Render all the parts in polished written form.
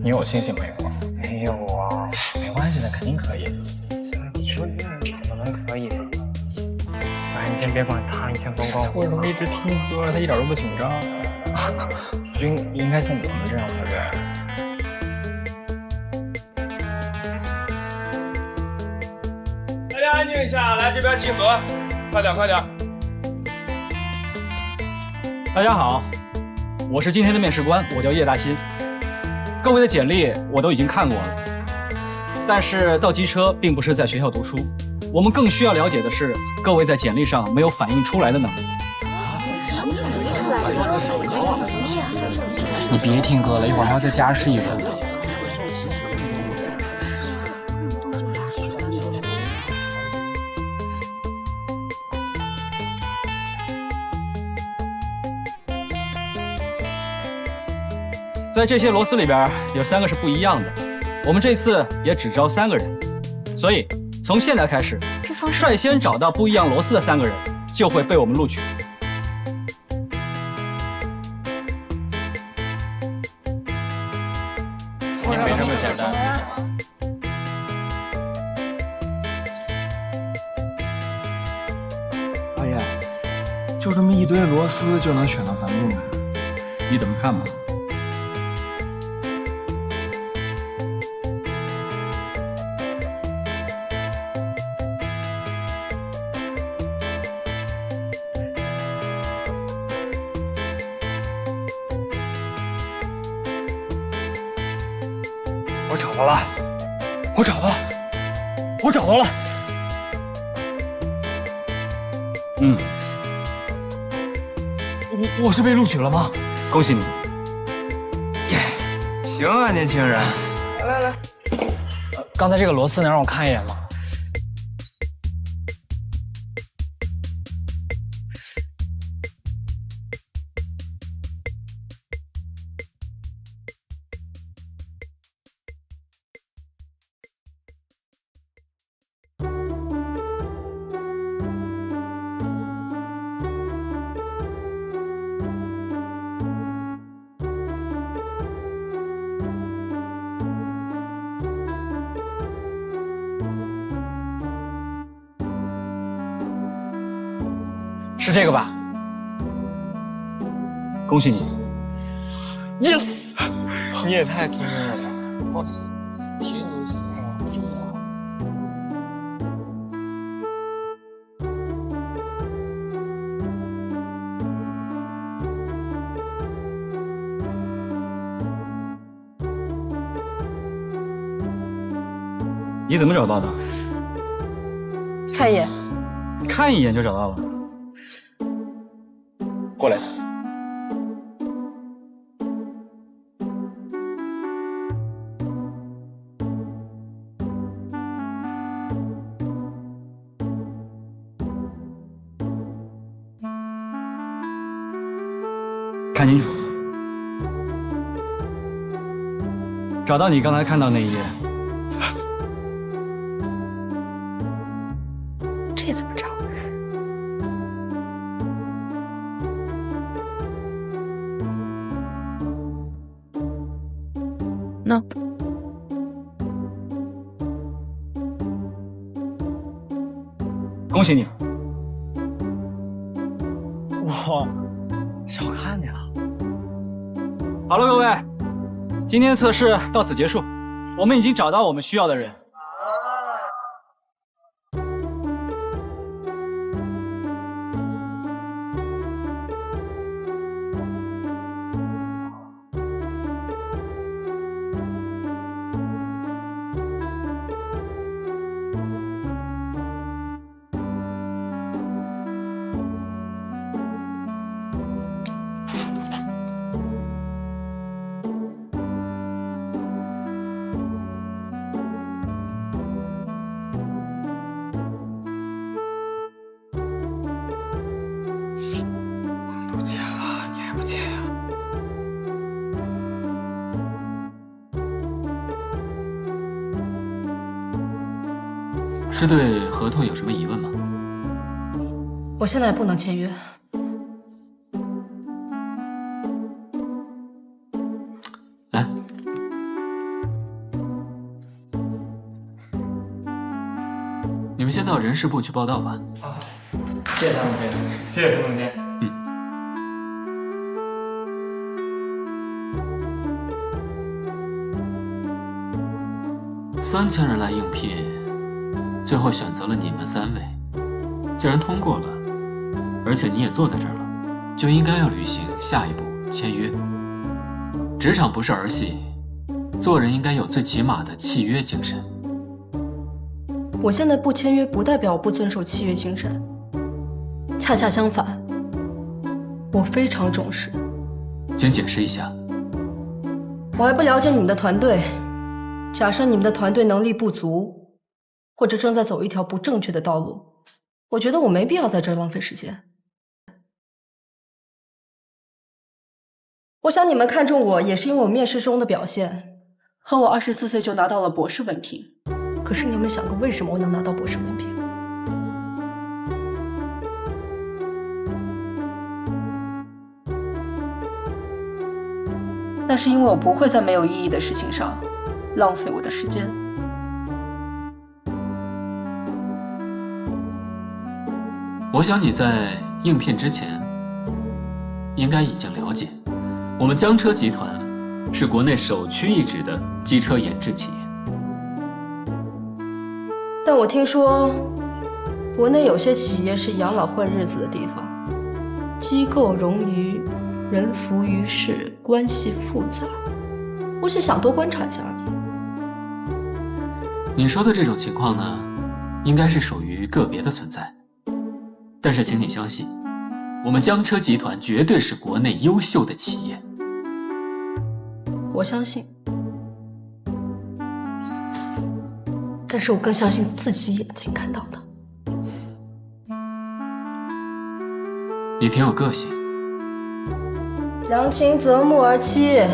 你有信心没有啊？没有啊。没关系的，肯定可以。你说怎么能可以呢？哎，你先别管他，你先帮帮我怎么一直听歌，他一点都不紧张。我觉得应该像我们这样才对。大家安静一下，来这边集合，快点快点。大家好，我是今天的面试官，我叫叶大新。各位的简历我都已经看过了，但是造机车并不是在学校读书，我们更需要了解的是各位在简历上没有反映出来的能力。你别听歌了，一会儿还要再加试一分。在这些螺丝里边，有3个是不一样的。我们这次也只招3个人，所以从现在开始，率先找到不一样螺丝的3个人就会被我们录取。也没这么简单。导演，就这么一堆螺丝就能选到咱们部门，你怎么看吧？我找到了，我找到了，我找到了。我是被录取了吗？恭喜你！行啊，年轻人。来，刚才这个螺丝能让我看一眼吗？是这个吧？恭喜你！ Yes， 你也太聪明了吧！天都行。你怎么找到的？看一眼。看一眼就找到了。过来。看清楚，找到你刚才看到那一页。这怎么找？呢？恭喜你！哇，小看你了。好了，各位，今天测试到此结束。我们已经找到我们需要的人。都签了，你还不签呀？是对合同有什么疑问吗？我现在不能签约。来，你们先到人事部去报道吧。谢谢谭总监，谢谢谭总监。3000人来应聘，最后选择了你们3位。既然通过了，而且你也坐在这儿了，就应该要履行下一步签约。职场不是儿戏，做人应该有最起码的契约精神。我现在不签约，不代表我不遵守契约精神，恰恰相反，我非常重视。请解释一下。我还不了解你们的团队，假设你们的团队能力不足，或者正在走一条不正确的道路，我觉得我没必要在这儿浪费时间。我想你们看中我，也是因为我面试中的表现，和我24岁就拿到了博士文凭。可是你有没有想过，为什么我能拿到博士文凭？那是因为我不会在没有意义的事情上浪费我的时间。我想你在应聘之前，应该已经了解，我们江车集团是国内首屈一指的机车研制企业。但我听说，国内有些企业是养老混日子的地方，机构冗余，人浮于事，关系复杂。我只想多观察一下而已。你说的这种情况呢，应该是属于个别的存在。但是请你相信，我们江车集团绝对是国内优秀的企业。我相信，但是我更相信自己眼睛看到的。你挺有个性。良禽择木而栖，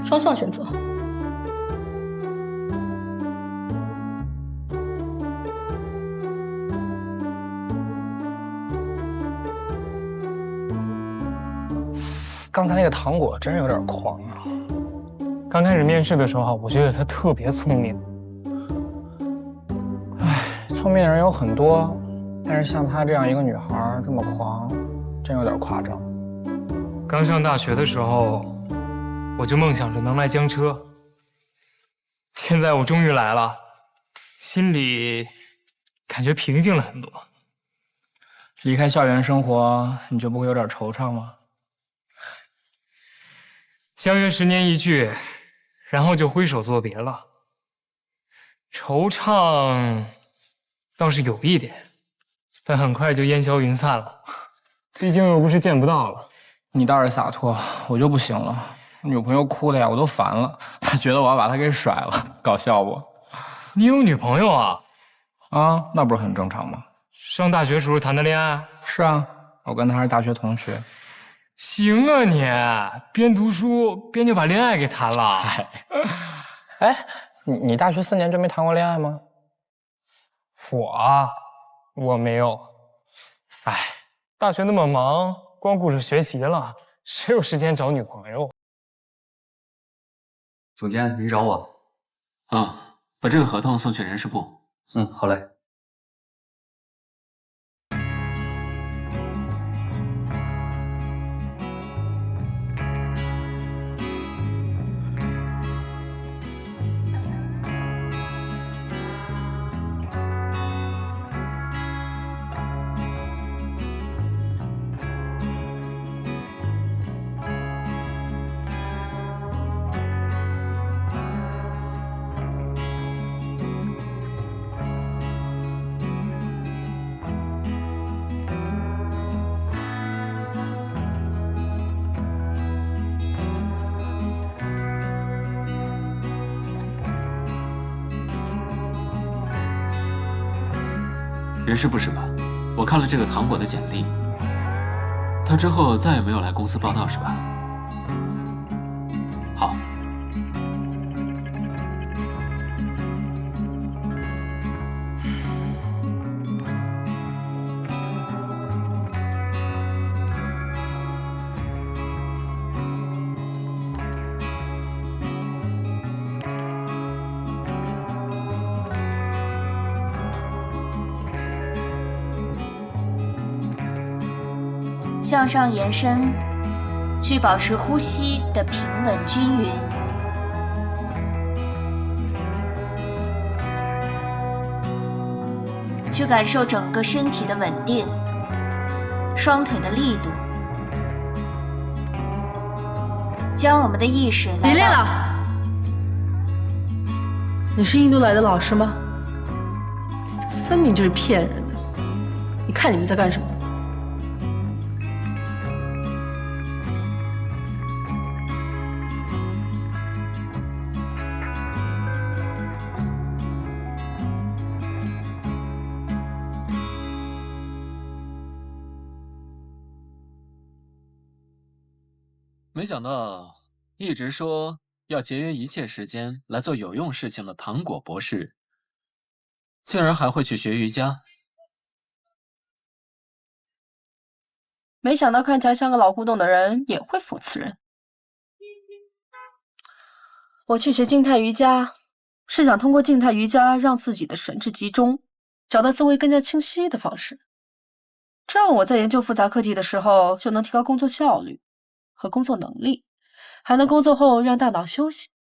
双向选择。刚才那个糖果真是有点狂啊！刚开始面试的时候，我觉得他特别聪明。聪明的人有很多，但是像她这样一个女孩这么狂，真有点夸张。刚上大学的时候，我就梦想着能来江车。现在我终于来了，心里感觉平静了很多。离开校园生活，你就不会有点惆怅吗？相约10年一聚，然后就挥手作别了。惆怅倒是有一点，但很快就烟消云散了。毕竟又不是见不到了。你倒是洒脱，我就不行了。女朋友哭的呀，我都烦了。她觉得我要把她给甩了，搞笑不？你有女朋友啊？啊，那不是很正常吗？上大学时候谈的恋爱？是啊，我跟她是大学同学。行啊你，边读书边就把恋爱给谈了。哎，你大学4年真没谈过恋爱吗？我没有。哎，大学那么忙，光顾着学习了，谁有时间找女朋友？总监，您找我？啊，把这个合同送去人事部。好嘞。人事部是吧？我看了这个糖果的简历，他之后再也没有来公司报道是吧？好。向上延伸，去保持呼吸的平稳均匀。去感受整个身体的稳定，双腿的力度。将我们的意识来到别练了！你是印度来的老师吗？这分明就是骗人的！你看你们在干什么？没想到，一直说要节约一切时间来做有用事情的糖果博士，竟然还会去学瑜伽。没想到看起来像个老古董的人也会扶持人。我去学静态瑜伽，是想通过静态瑜伽让自己的神志集中，找到思维更加清晰的方式。这样我在研究复杂课题的时候，就能提高工作效率和工作能力，还能工作后让大脑休息。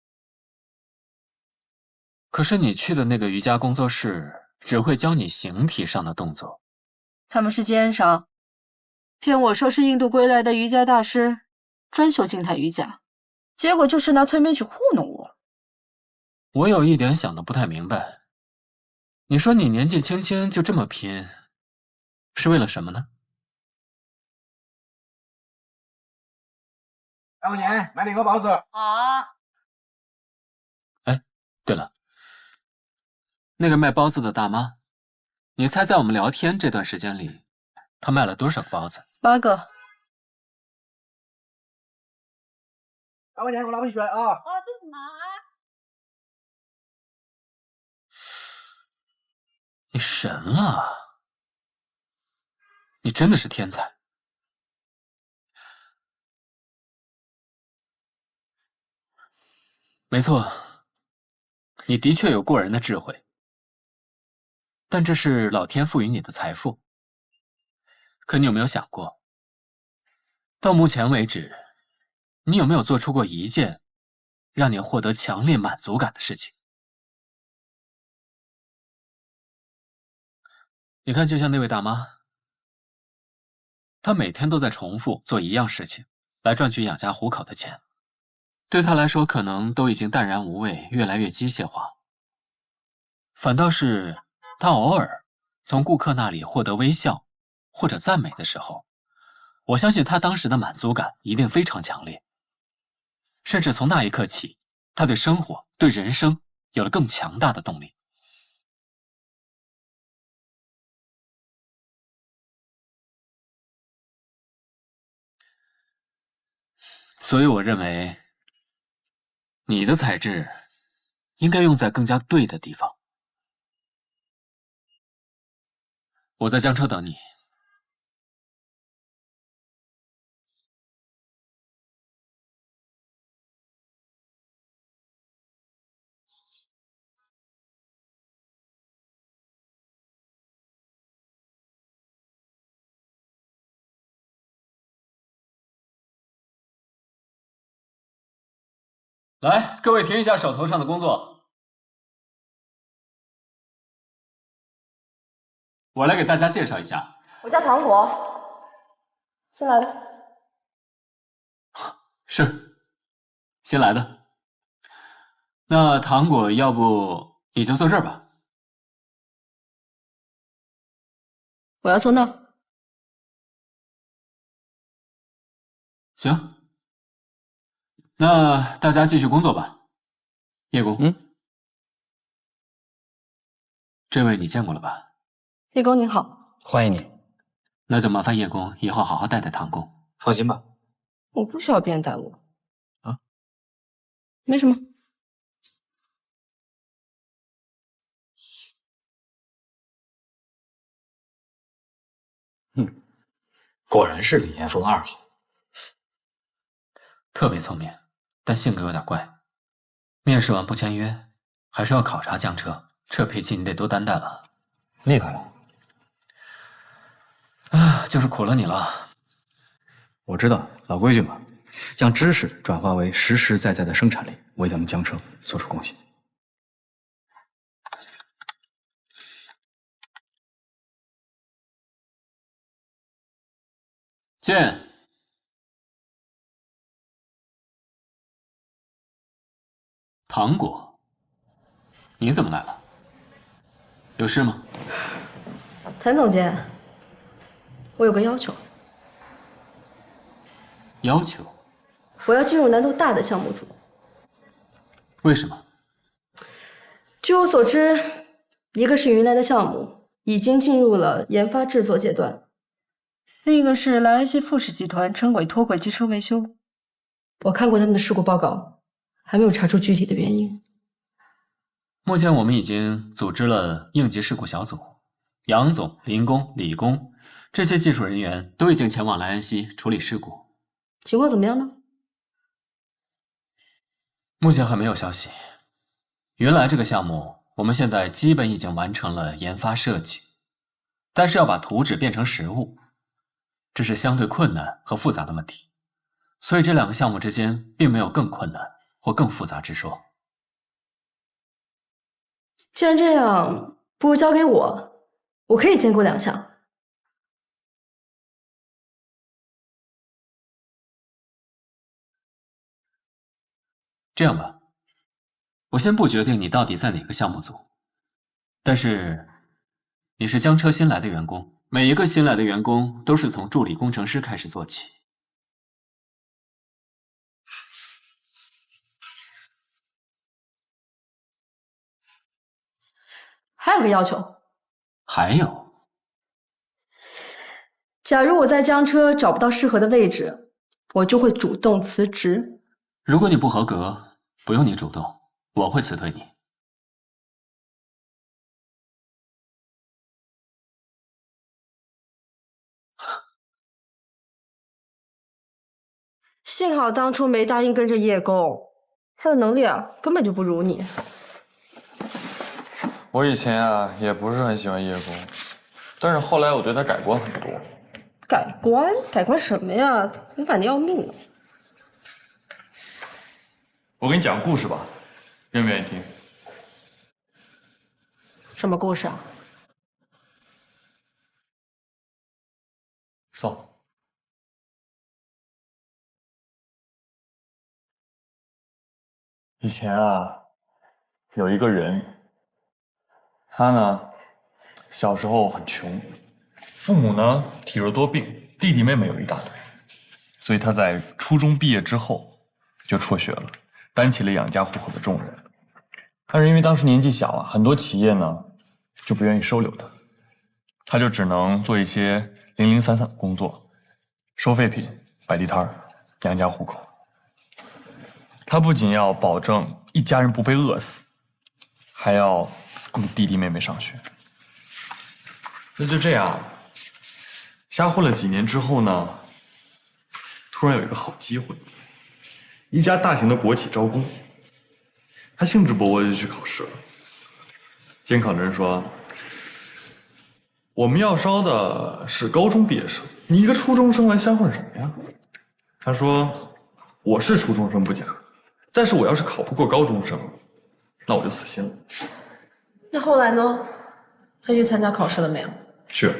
可是你去的那个瑜伽工作室，只会教你形体上的动作。他们是奸商，骗我说是印度归来的瑜伽大师，专修静态瑜伽，结果就是拿催眠曲糊弄我。我有一点想得不太明白，你说你年纪轻轻就这么拼，是为了什么呢？2块钱买2个包子。好。哎，对了，那个卖包子的大妈，你猜在我们聊天这段时间里，她卖了多少个包子？8个。2块钱，我拿回去啊。哦，这什么？你神了！你真的是天才。没错，你的确有过人的智慧，但这是老天赋予你的财富。可你有没有想过，到目前为止，你有没有做出过一件让你获得强烈满足感的事情？你看，就像那位大妈，她每天都在重复做一样事情，来赚取养家糊口的钱。对她来说，可能都已经淡然无味，越来越机械化。反倒是她偶尔从顾客那里获得微笑或者赞美的时候，我相信她当时的满足感一定非常强烈。甚至从那一刻起，她对生活、对人生有了更强大的动力。所以我认为，你的才智应该用在更加对的地方。我在江车等你。来，各位停一下手头上的工作，我来给大家介绍一下。我叫糖果，新来的。是，新来的。那糖果，要不你就坐这儿吧。我要坐那。行，那大家继续工作吧。叶公，这位你见过了吧？叶公您好，欢迎你。那就麻烦叶公以后好好带带唐公。放心吧。我不需要别人带我。啊？没什么。果然是李岩峰2号。特别聪明，但性格有点怪。面试完不签约，还说要考察江车，这脾气你得多担待了。厉害了。啊，就是苦了你了。我知道，老规矩嘛，将知识转化为实实在在的生产力，为咱们江车做出贡献。见。糖果，你怎么来了？有事吗？谭总监，我有个要求。要求？我要进入难度大的项目组。为什么？据我所知，一个是云南的项目已经进入了研发制作阶段，另一个是莱安西富士集团称轨脱轨机车维修。我看过他们的事故报告，还没有查出具体的原因。目前我们已经组织了应急事故小组，杨总、林工、李工这些技术人员都已经前往莱安西处理事故。情况怎么样呢？目前还没有消息。云来这个项目，我们现在基本已经完成了研发设计，但是要把图纸变成实物，这是相对困难和复杂的问题。所以这两个项目之间并没有更困难或更复杂之说。既然这样，不如交给我，我可以兼顾两项。这样吧，我先不决定你到底在哪个项目组，但是你是江车新来的员工，每一个新来的员工都是从助理工程师开始做起。还有个要求。还有？假如我在江车找不到适合的位置，我就会主动辞职。如果你不合格，不用你主动，我会辞退你。幸好当初没答应跟着叶公，他的能力根本就不如你。我以前也不是很喜欢叶公，但是后来我对他改观很多。改观？改观什么呀？你烦的要命了。我给你讲个故事吧，愿不愿意听？什么故事啊？走。以前有一个人，他呢小时候很穷，父母呢体弱多病，弟弟妹妹有一大堆，所以他在初中毕业之后就辍学了，担起了养家糊口的重任。但是因为当时年纪小很多企业呢就不愿意收留他，他就只能做一些零零散散的工作，收废品、摆地摊儿，养家糊口。他不仅要保证一家人不被饿死，还要供弟弟妹妹上学。那就这样，瞎混了几年之后呢，突然有一个好机会，一家大型的国企招工，他兴致勃勃就去考试了。监考的人说：“我们要招的是高中毕业生，你一个初中生来瞎混什么呀？”他说：“我是初中生不假。但是我要是考不过高中生，那我就死心了。”那后来呢？他去参加考试了没有？去了。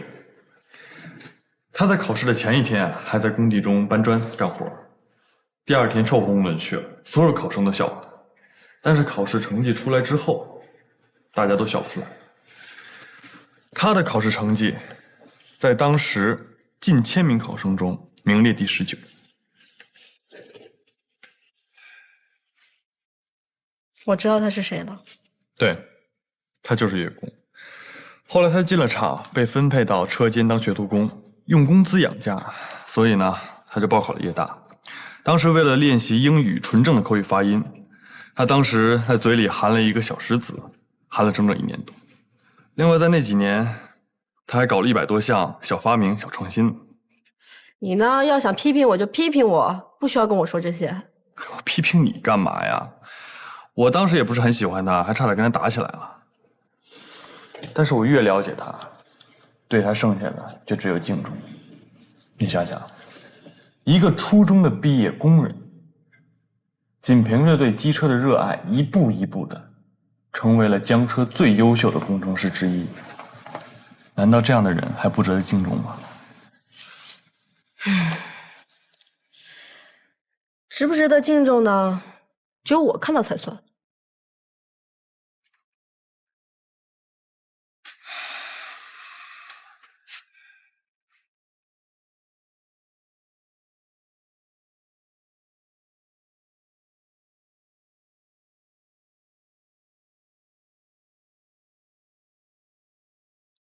他在考试的前一天还在工地中搬砖干活，第二天臭烘烘的去了，所有考生都笑话他。但是考试成绩出来之后，大家都笑不出来。他的考试成绩在当时近1000名考生中名列第19。我知道他是谁了。对，他就是叶公。后来他进了厂，被分配到车间当学徒工，用工资养家，所以呢，他就报考了叶大。当时为了练习英语纯正的口语发音，他当时在嘴里含了一个小石子，含了整整1年多。另外在那几年，他还搞了100多项小发明、小创新。你呢，要想批评我就批评我，不需要跟我说这些。我批评你干嘛呀？我当时也不是很喜欢他，还差点跟他打起来了。但是我越了解他，对他剩下的就只有敬重。你想想，一个初中的毕业工人，仅凭着对机车的热爱，一步一步的成为了江车最优秀的工程师之一。难道这样的人还不值得敬重吗？值不值得敬重呢？只有我看到才算。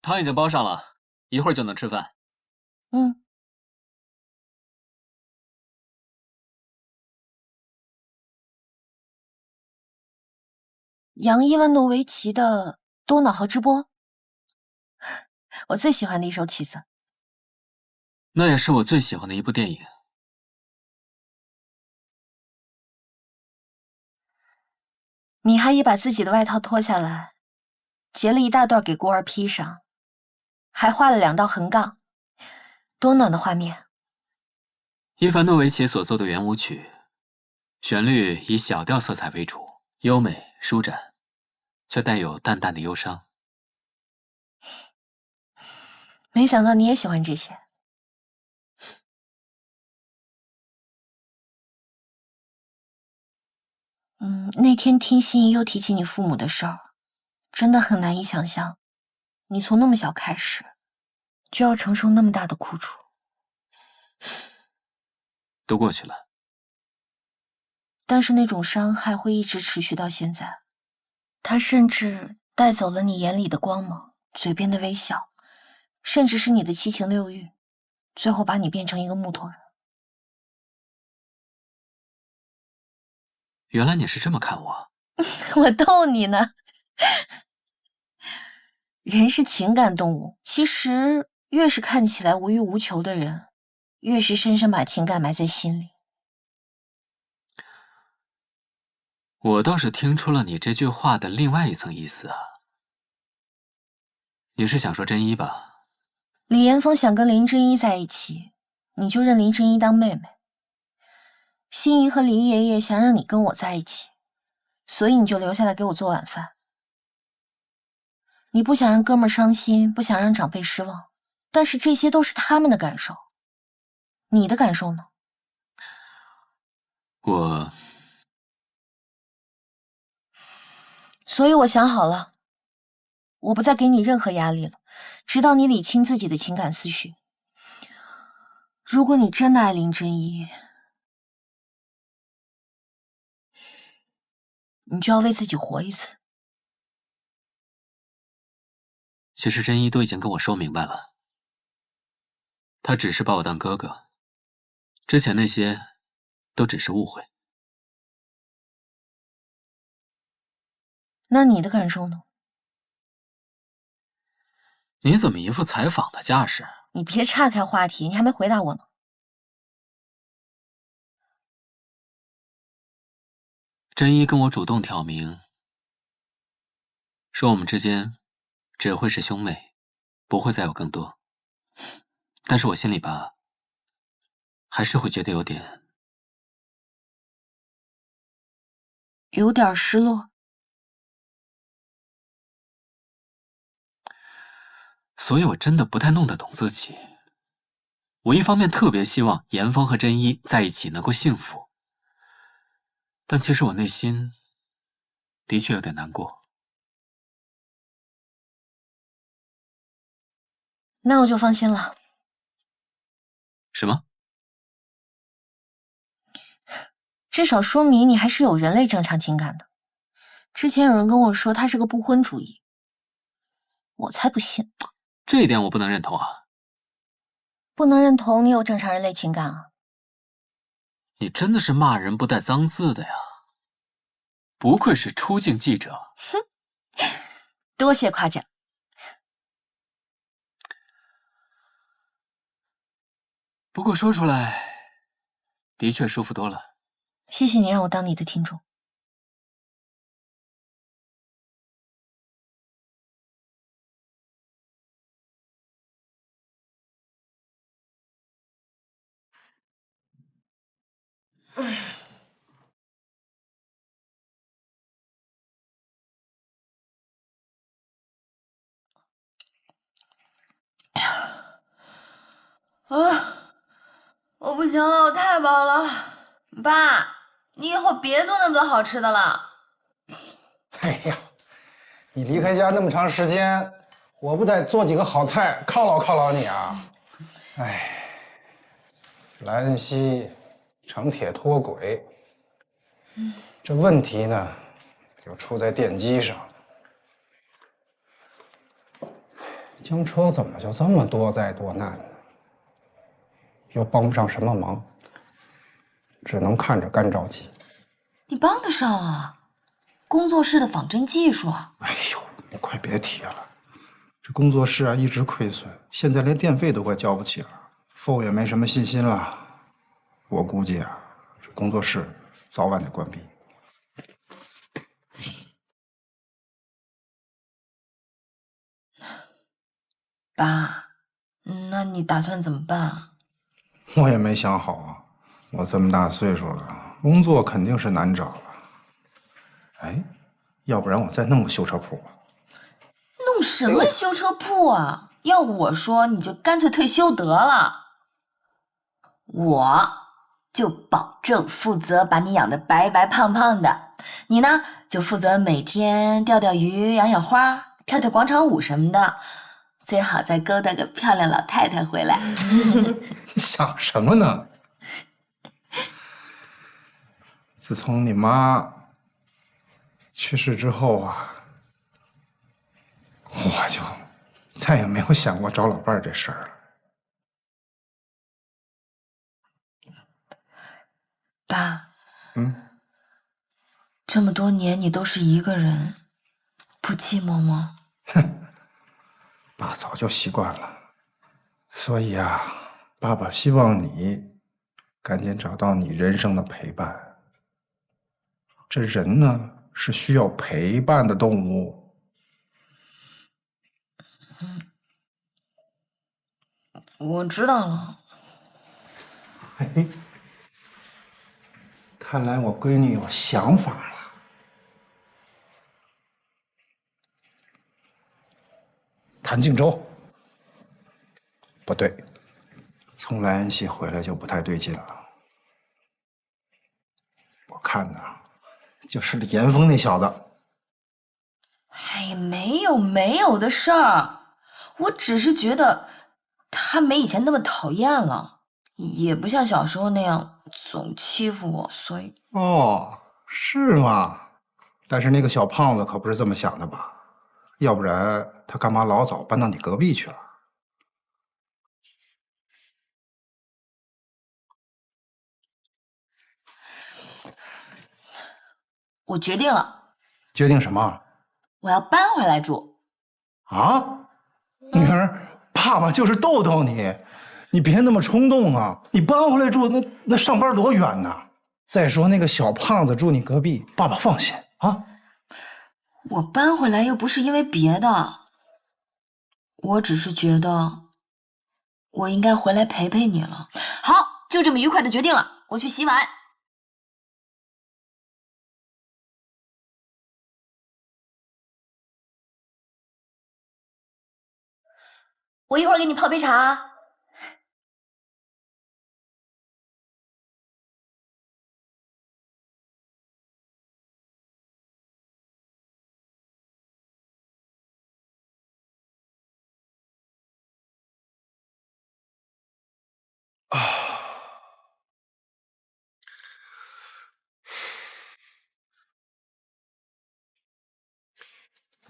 汤已经煲上了，一会儿就能吃饭。嗯。扬伊万诺维奇的《多瑙河之波》，我最喜欢的一首曲子。那也是我最喜欢的一部电影。米哈伊把自己的外套脱下来，截了一大段给孤儿披上，还画了2道横杠，多暖的画面。伊凡诺维奇所奏的圆舞曲，旋律以小调色彩为主，优美舒展，却带有淡淡的忧伤。没想到你也喜欢这些。那天听心怡又提起你父母的事儿，真的很难以想象，你从那么小开始，就要承受那么大的苦楚。都过去了。但是那种伤害会一直持续到现在，它甚至带走了你眼里的光芒，嘴边的微笑，甚至是你的七情六欲，最后把你变成一个木头人。原来你是这么看我。我逗你呢。人是情感动物，其实越是看起来无欲无求的人，越是深深把情感埋在心里。我倒是听出了你这句话的另外一层意思啊。你是想说真一吧？李岩峰想跟林真一在一起，你就认林真一当妹妹。心怡和林爷爷想让你跟我在一起，所以你就留下来给我做晚饭。你不想让哥们儿伤心，不想让长辈失望，但是这些都是他们的感受。你的感受呢？所以我想好了，我不再给你任何压力了，直到你理清自己的情感思绪。如果你真的爱林真一，你就要为自己活一次。其实真一都已经跟我说明白了，他只是把我当哥哥，之前那些都只是误会。那你的感受呢？你怎么一副采访的架势？你别岔开话题，你还没回答我呢。真一跟我主动挑明，说我们之间只会是兄妹，不会再有更多。但是我心里吧，还是会觉得有点失落。所以我真的不太弄得懂自己。我一方面特别希望严峰和真一在一起能够幸福，但其实我内心的确有点难过。那我就放心了。什么？至少说明你还是有人类正常情感的。之前有人跟我说他是个不婚主义，我才不信。这一点我不能认同啊。不能认同你有正常人类情感啊？你真的是骂人不带脏字的呀，不愧是出镜记者。哼，多谢夸奖。不过说出来，的确舒服多了。谢谢你让我当你的听众。我不行了，我太饱了。爸，你以后别做那么多好吃的了。哎呀，你离开家那么长时间，我不得做几个好菜犒劳犒劳你啊？哎，莱恩西城铁脱轨，这问题呢，就出在电机上。江车怎么就这么多灾多难呢？又帮不上什么忙，只能看着干着急。你帮得上啊？工作室的仿真技术啊！哎呦，你快别提了，这工作室啊一直亏损，现在连电费都快交不起了，FO也没什么信心了。我估计啊，这工作室早晚得关闭。爸，那你打算怎么办啊？我也没想好啊，我这么大岁数了，工作肯定是难找了。哎，要不然我再弄个修车铺吧。弄什么修车铺啊？要我说，你就干脆退休得了。我就保证负责把你养得白白胖胖的，你呢就负责每天钓钓鱼、养养花、跳跳广场舞什么的，最好再勾搭个漂亮老太太回来。你想什么呢？自从你妈去世之后啊，我就再也没有想过找老伴儿这事儿了。爸，这么多年你都是一个人，不寂寞吗？爸早就习惯了，所以啊，爸爸希望你赶紧找到你人生的陪伴。这人呢，是需要陪伴的动物。我知道了。嘿，看来我闺女有想法了。谭静洲，不对，从莱恩西回来就不太对劲了。我看呐，就是李岩峰那小子。哎，没有的事儿，我只是觉得他没以前那么讨厌了，也不像小时候那样总欺负我，所以……哦，是吗？但是那个小胖子可不是这么想的吧？要不然他干嘛老早搬到你隔壁去了？我决定了。决定什么？我要搬回来住。啊，女儿，爸爸就是逗逗你，你别那么冲动啊！你搬回来住，那上班多远呢？再说那个小胖子住你隔壁，爸爸放心啊。我搬回来又不是因为别的，我只是觉得我应该回来陪陪你了。好，就这么愉快的决定了，我去洗碗。我一会儿给你泡杯茶。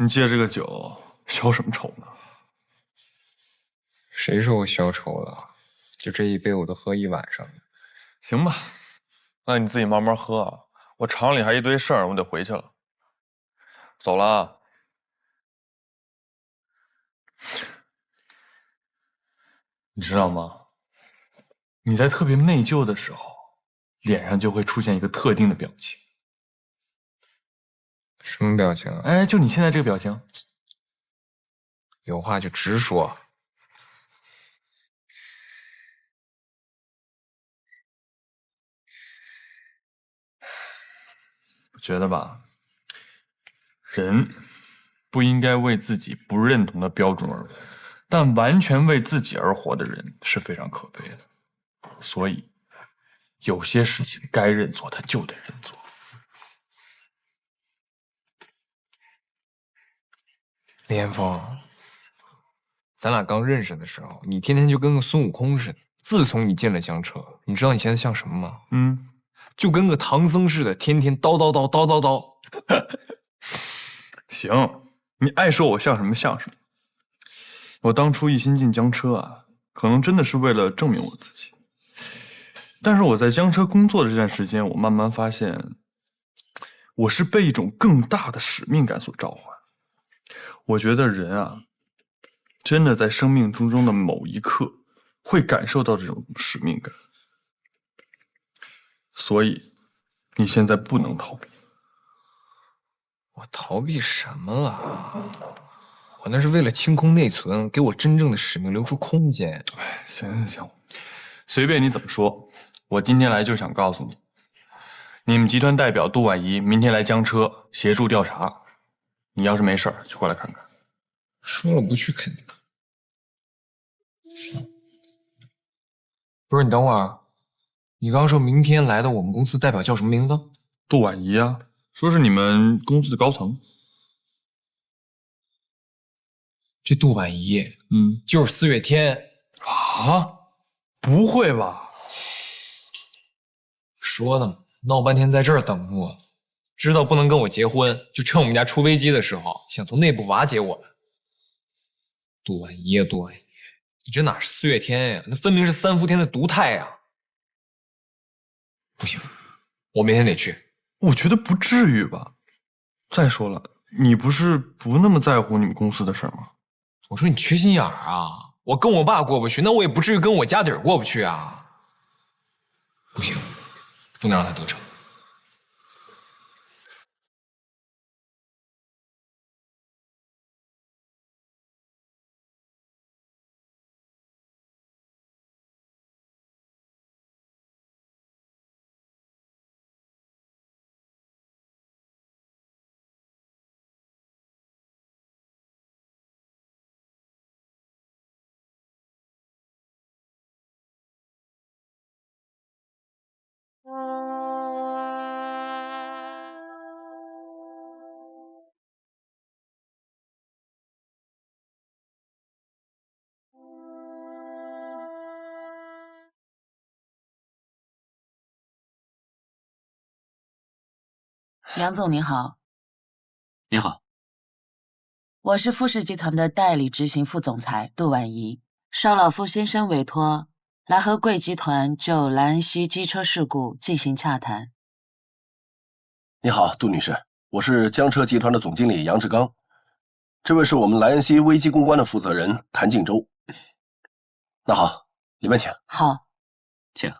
你借这个酒消什么愁呢？谁说我消愁了？就这一杯我都喝一晚上。行吧，那你自己慢慢喝啊。我厂里还一堆事儿，我得回去了。走了啊。你知道吗？你在特别内疚的时候，脸上就会出现一个特定的表情。什么表情啊？哎，就你现在这个表情。有话就直说。我觉得吧，人不应该为自己不认同的标准而活，但完全为自己而活的人是非常可悲的。所以，有些事情该认错，他就得认错。李彦峰，咱俩刚认识的时候，你天天就跟个孙悟空似的。自从你进了江车，你知道你现在像什么吗？就跟个唐僧似的，天天叨叨叨叨叨叨。行，你爱说我像什么像什么。我当初一心进江车啊，可能真的是为了证明我自己。但是我在江车工作的这段时间，我慢慢发现，我是被一种更大的使命感所召唤。我觉得人啊，真的在生命中的某一刻会感受到这种使命感。所以，你现在不能逃避。我逃避什么了？我那是为了清空内存，给我真正的使命留出空间。哎，行，随便你怎么说。我今天来就想告诉你，你们集团代表杜婉仪明天来江车协助调查。你要是没事儿，就过来看看。说了不去肯定。不是，你等会儿，你刚说明天来的我们公司代表叫什么名字？杜婉仪啊，说是你们公司的高层。这杜婉仪，就是4月天啊？不会吧？说的嘛，闹半天在这儿等我，知道不能跟我结婚，就趁我们家出危机的时候，想从内部瓦解我们。杜婉仪啊，杜婉仪，你这哪是4月天呀？那分明是3伏天的毒态呀！不行，我明天得去。我觉得不至于吧。再说了，你不是不那么在乎你们公司的事吗？我说你缺心眼儿啊！我跟我爸过不去，那我也不至于跟我家底儿过不去啊！不行，不能让他得逞。杨总您好。你好。我是富士集团的代理执行副总裁杜婉仪，受老傅先生委托，来和贵集团就莱恩西机车事故进行洽谈。你好，杜女士，我是江车集团的总经理杨志刚，这位是我们莱恩西危机公关的负责人谭静洲。那好，里面请。好，请。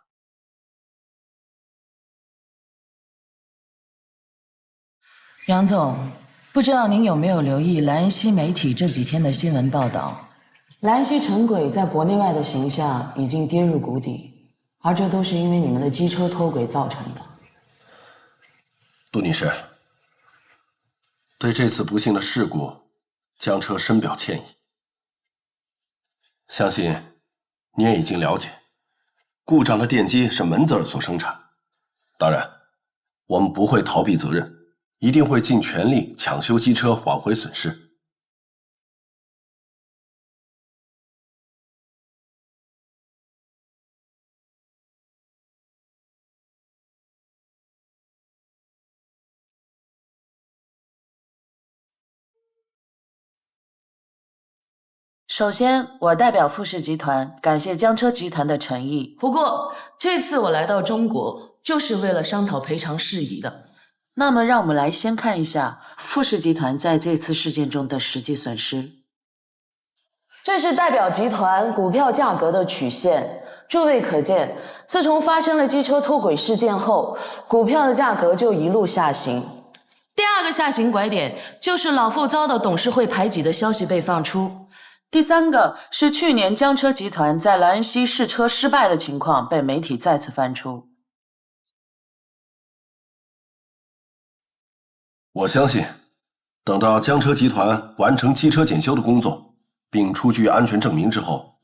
杨总，不知道您有没有留意莱恩西媒体这几天的新闻报道？莱恩西城轨在国内外的形象已经跌入谷底，而这都是因为你们的机车脱轨造成的。杜女士，对这次不幸的事故，江车深表歉意。相信你也已经了解，故障的电机是门子尔所生产。当然，我们不会逃避责任。一定会尽全力抢修机车，挽回损失。首先，我代表富士集团感谢江车集团的诚意。不过，这次我来到中国，就是为了商讨赔偿事宜的。那么，让我们来先看一下富士集团在这次事件中的实际损失。这是代表集团股票价格的曲线，诸位可见，自从发生了机车脱轨事件后，股票的价格就一路下行。第二个下行拐点就是老傅遭到董事会排挤的消息被放出。第三个是去年江车集团在莱恩西试车失败的情况被媒体再次翻出。我相信，等到江车集团完成机车检修的工作，并出具安全证明之后，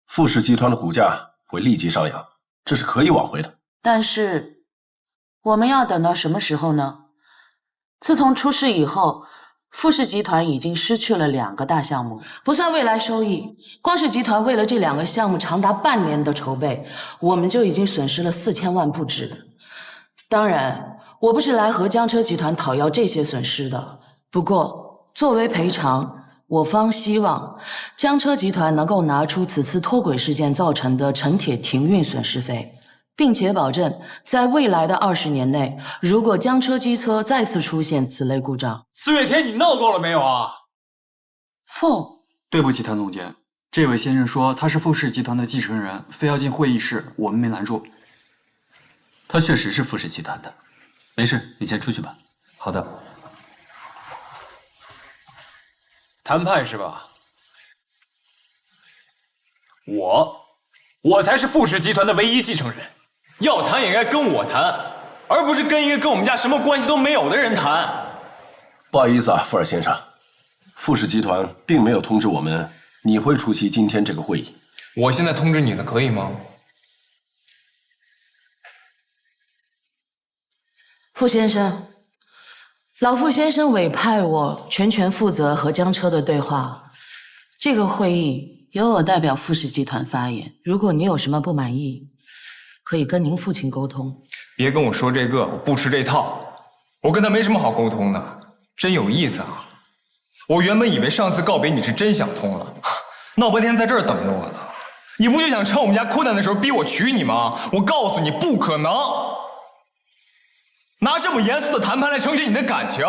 富士集团的股价会立即上扬，这是可以挽回的。但是，我们要等到什么时候呢？自从出事以后，富士集团已经失去了2个大项目，不算未来收益，光是集团为了这2个项目长达半年的筹备，我们就已经损失了4000万不止。当然，我不是来和江车集团讨要这些损失的，不过作为赔偿，我方希望江车集团能够拿出此次脱轨事件造成的城铁停运损失费，并且保证在未来的20年内，如果江车机车再次出现此类故障，四月天，你闹够了没有啊？对不起，谭总监，这位先生说他是富士集团的继承人，非要进会议室，我们没拦住。他确实是富士集团的，没事，你先出去吧。好的。谈判是吧？我才是富士集团的唯一继承人，要谈也该跟我谈，而不是跟一个跟我们家什么关系都没有的人谈。不好意思啊，富尔先生，富士集团并没有通知我们你会出席今天这个会议。我现在通知你了，可以吗？傅先生，老傅先生委派我全权负责和江车的对话，这个会议由我代表富士集团发言。如果你有什么不满意，可以跟您父亲沟通。别跟我说这个，我不吃这套。我跟他没什么好沟通的，真有意思啊！我原本以为上次告别你是真想通了，闹半天在这儿等着我呢。你不就想趁我们家困难的时候逼我娶你吗？我告诉你，不可能！拿这么严肃的谈判来成全你的感情，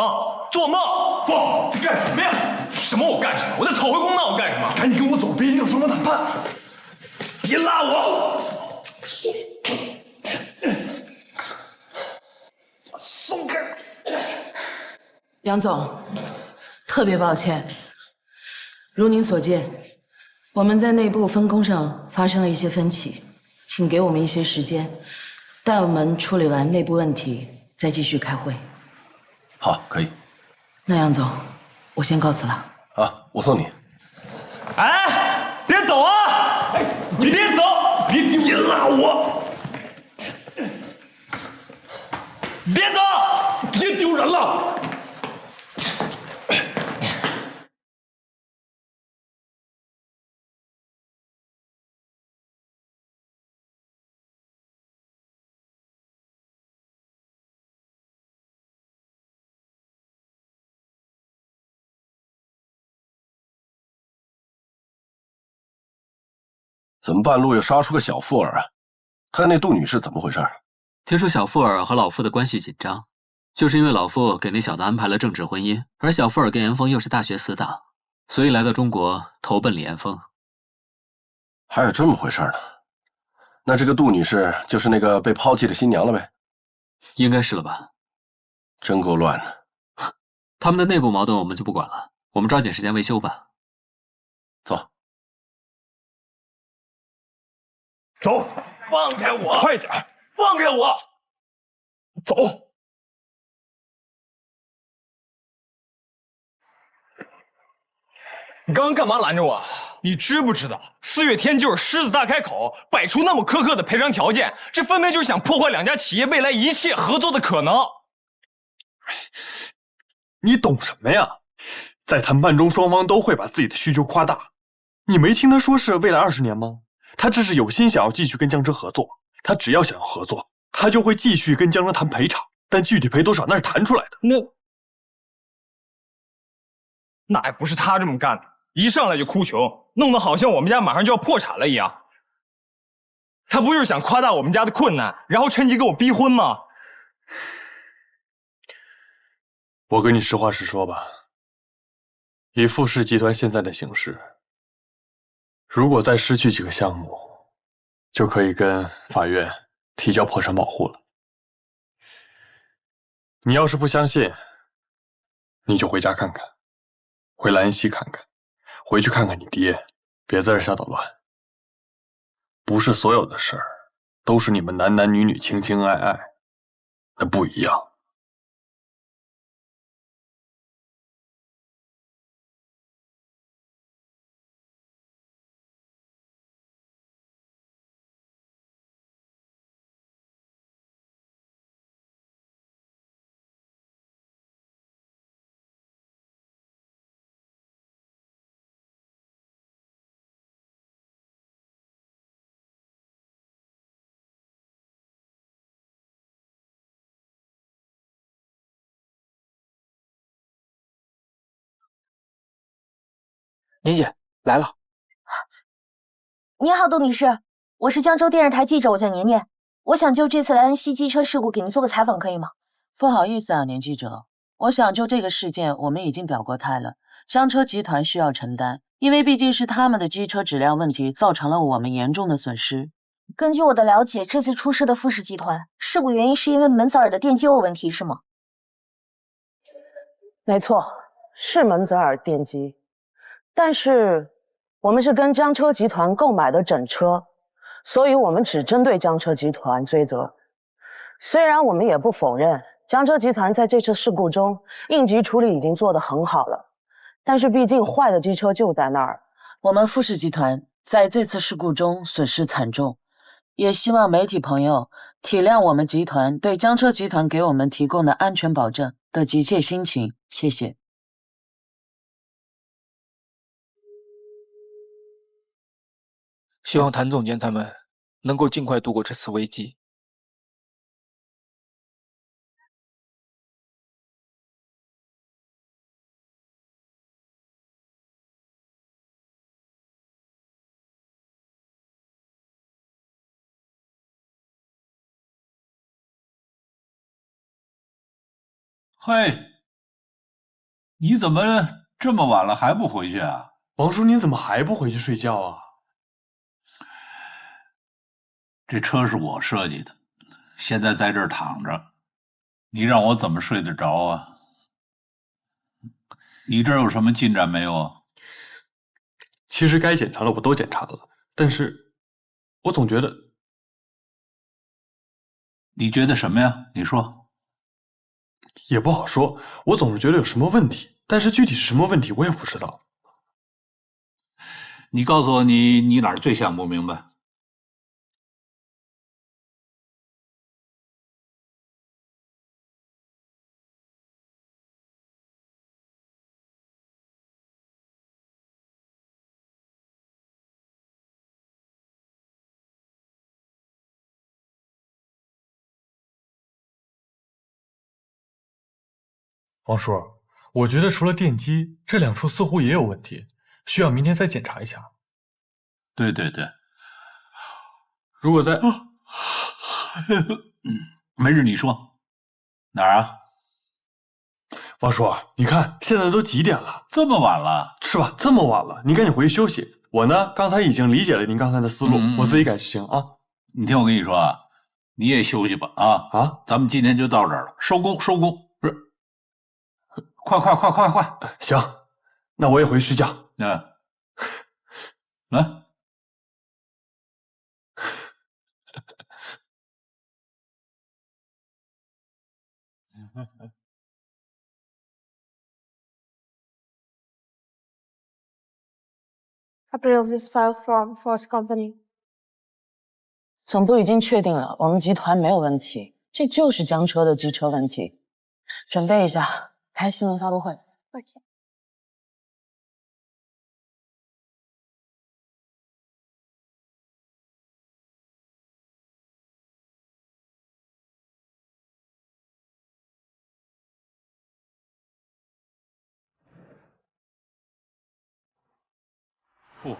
做梦！放，在干什么呀？什么我干什么？我在讨回公道，我干什么？赶紧跟我走，别影响双方谈判！别拉我！松开！杨总，特别抱歉，如您所见，我们在内部分工上发生了一些分歧，请给我们一些时间，待我们处理完内部问题，再继续开会。好，可以。那杨总，我先告辞了。啊，我送你。哎，别走啊！哎，你别走，别拉我！别走，别丢人了！怎么半路又杀出个小富尔啊？他那杜女士怎么回事？听说小富尔和老傅的关系紧张，就是因为老傅给那小子安排了政治婚姻，而小富尔跟严峰又是大学死党，所以来到中国投奔李严峰。还有这么回事呢？那这个杜女士就是那个被抛弃的新娘了呗？应该是了吧？真够乱的。他们的内部矛盾我们就不管了，我们抓紧时间维修吧。走。走，放开我！快点，放开我！走。你刚刚干嘛拦着我？你知不知道4月天就是狮子大开口，摆出那么苛刻的赔偿条件，这分明就是想破坏2家企业未来一切合作的可能。你懂什么呀？在谈判中，双方都会把自己的需求夸大。你没听他说是未来20年吗？他这是有心想要继续跟江浙合作，他只要想要合作，他就会继续跟江浙谈赔偿，但具体赔多少那是谈出来的。那还不是他这么干的，一上来就哭穷，弄得好像我们家马上就要破产了一样。他不就是想夸大我们家的困难，然后趁机给我逼婚吗？我跟你实话实说吧，以富士集团现在的形势，如果再失去几个项目，就可以跟法院提交破产保护了。你要是不相信，你就回家看看，回兰溪看看，回去看看你爹，别在这瞎捣乱。不是所有的事儿都是你们男男女女情情爱爱，那不一样。年姐来了。你好，杜女士，我是江州电视台记者，我叫年年，我想就这次莱恩西机车事故给您做个采访，可以吗？不好意思啊，年记者，我想就这个事件，我们已经表过态了，江车集团需要承担，因为毕竟是他们的机车质量问题造成了我们严重的损失。根据我的了解，这次出事的富士集团事故原因是因为门泽尔的电机有问题，是吗？没错，是门泽尔电机，但是我们是跟江车集团购买的整车，所以我们只针对江车集团追责。虽然我们也不否认江车集团在这次事故中应急处理已经做得很好了，但是毕竟坏的机车就在那儿。我们富士集团在这次事故中损失惨重，也希望媒体朋友体谅我们集团对江车集团给我们提供的安全保证的急切心情，谢谢。希望谭总监他们能够尽快度过这次危机。嘿，你怎么这么晚了还不回去啊？王叔，您怎么还不回去睡觉啊？这车是我设计的，现在在这儿躺着，你让我怎么睡得着啊？你这儿有什么进展没有啊？其实该检查的我都检查了，但是我总觉得……你觉得什么呀？你说。也不好说，我总是觉得有什么问题，但是具体是什么问题我也不知道。你告诉我你哪儿最想不明白？王叔，我觉得除了电机，这两处似乎也有问题，需要明天再检查一下。对对对，如果在……没事，你说哪儿啊？王叔，你看现在都几点了？这么晚了，是吧？这么晚了，您赶紧回去休息。我呢，刚才已经理解了您刚才的思路，我自己改就行啊。你听我跟你说啊，你也休息吧啊！咱们今天就到这儿了，收工收工。不是，快！行，那我也回去睡觉。来。Appeals this file from Force Company. 总部已经确定了，我们集团没有问题，这就是江车的机车问题。准备一下，开新闻发布会。OK。不。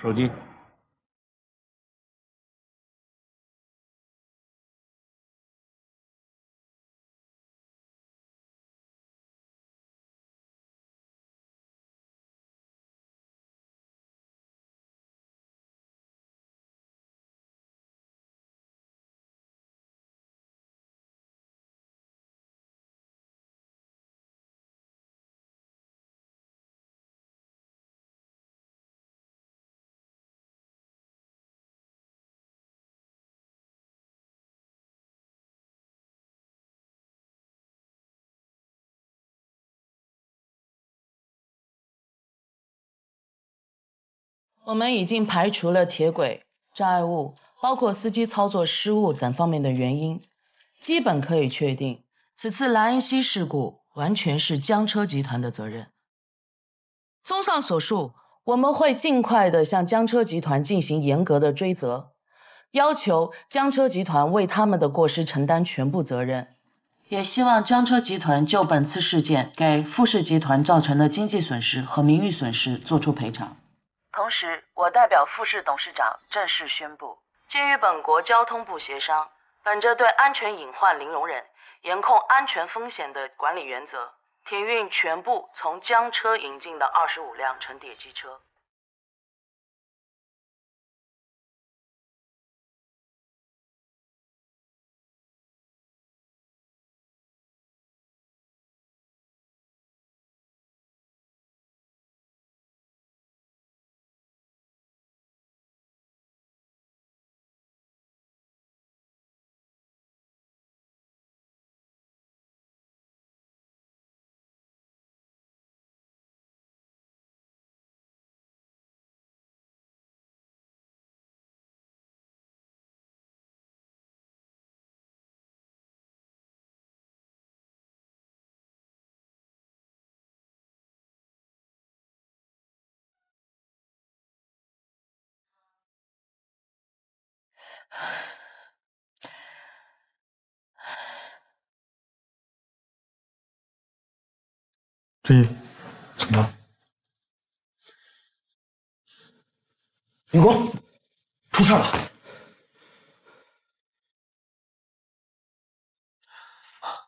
手机。我们已经排除了铁轨、障碍物，包括司机操作失误等方面的原因，基本可以确定，此次莱恩西事故完全是江车集团的责任。综上所述，我们会尽快的向江车集团进行严格的追责，要求江车集团为他们的过失承担全部责任，也希望江车集团就本次事件给富士集团造成的经济损失和名誉损失作出赔偿。同时，我代表富士董事长正式宣布，基于本国交通部协商，本着对安全隐患零容忍、严控安全风险的管理原则，停运全部从江车引进的25辆城铁机车。志毅，怎么了？明光，出事了！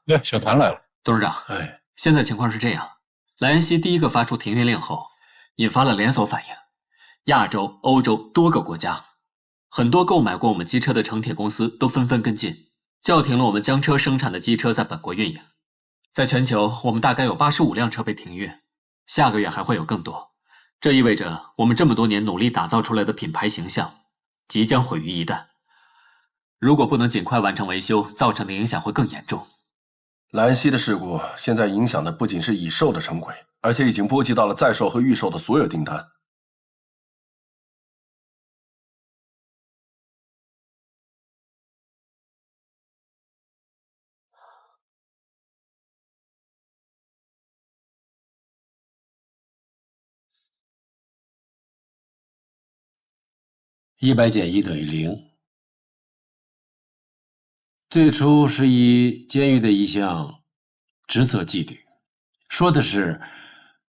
对，小谭来了。董事长，现在情况是这样：莱恩锡第一个发出停运令后，引发了连锁反应，亚洲、欧洲多个国家，很多购买过我们机车的城铁公司都纷纷跟进，叫停了我们江车生产的机车在本国运营。在全球，我们大概有85辆车被停运，下个月还会有更多。这意味着我们这么多年努力打造出来的品牌形象，即将毁于一旦。如果不能尽快完成维修，造成的影响会更严重。莱恩锡的事故现在影响的不仅是已售的成轨，而且已经波及到了在售和预售的所有订单。100减1等于0。最初是以监狱的一项职责纪律，说的是，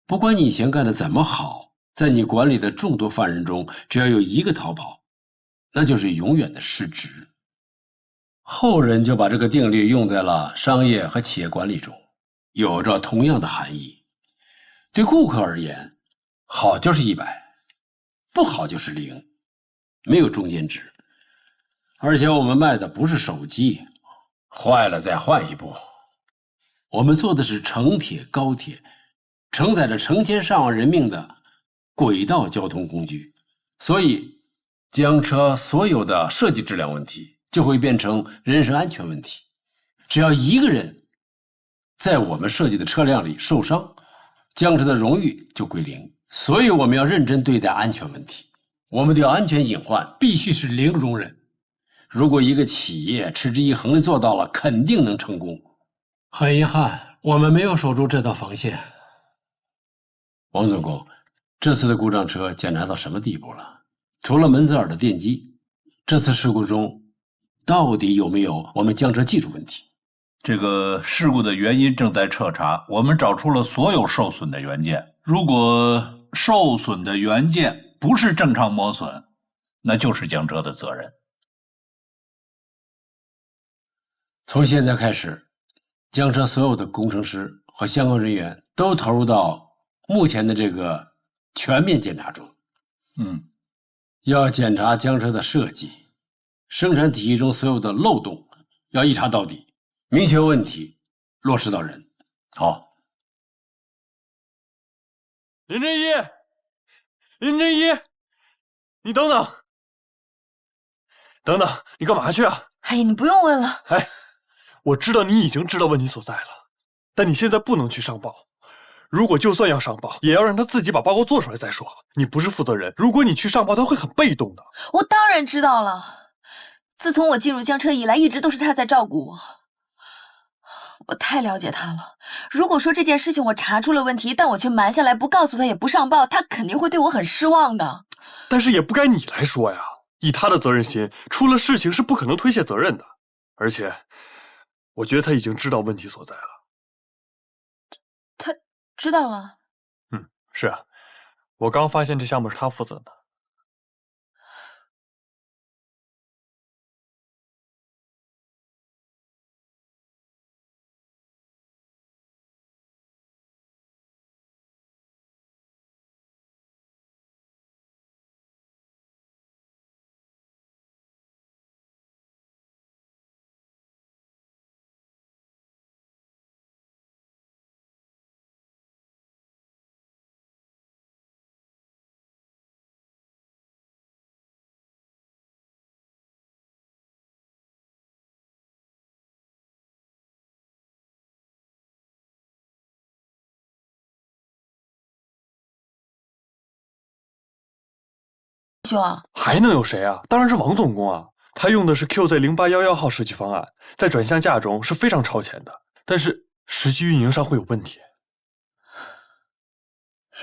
不管你以前干的怎么好，在你管理的众多犯人中，只要有一个逃跑，那就是永远的失职。后人就把这个定律用在了商业和企业管理中，有着同样的含义。对顾客而言，好就是100，不好就是0。没有中间值，而且我们卖的不是手机，坏了再换一部。我们做的是城铁、高铁，承载着成千上万人命的轨道交通工具，所以江车所有的设计质量问题就会变成人身安全问题。只要一个人在我们设计的车辆里受伤，江车的荣誉就归0。所以我们要认真对待安全问题。我们对安全隐患必须是0容忍。如果一个企业持之以恒地做到了，肯定能成功。很遗憾，我们没有守住这道防线。王总工，这次的故障车检查到什么地步了？除了门泽尔的电机，这次事故中到底有没有我们江车技术问题？这个事故的原因正在彻查，我们找出了所有受损的元件。如果受损的元件不是正常磨损，那就是江车的责任。从现在开始，江车所有的工程师和相关人员都投入到目前的这个全面检查中。要检查江车的设计、生产体系中所有的漏洞，要一查到底，明确问题，落实到人。好。林正一，林正一，你等等，等等，你干嘛去啊？哎呀，你不用问了。哎，我知道你已经知道问题所在了，但你现在不能去上报。如果就算要上报，也要让他自己把报告做出来再说。你不是负责人，如果你去上报，他会很被动的。我当然知道了，自从我进入江车以来，一直都是他在照顾我。我太了解他了。如果说这件事情我查出了问题，但我却瞒下来不告诉他，也不上报，他肯定会对我很失望的。但是也不该你来说呀，以他的责任心，出了事情是不可能推卸责任的。而且，我觉得他已经知道问题所在了。他知道了。是啊，我刚发现这项目是他负责的。兄啊，还能有谁啊？当然是王总工啊！他用的是 QZ0811号设计方案，在转向架中是非常超前的，但是实际运营上会有问题。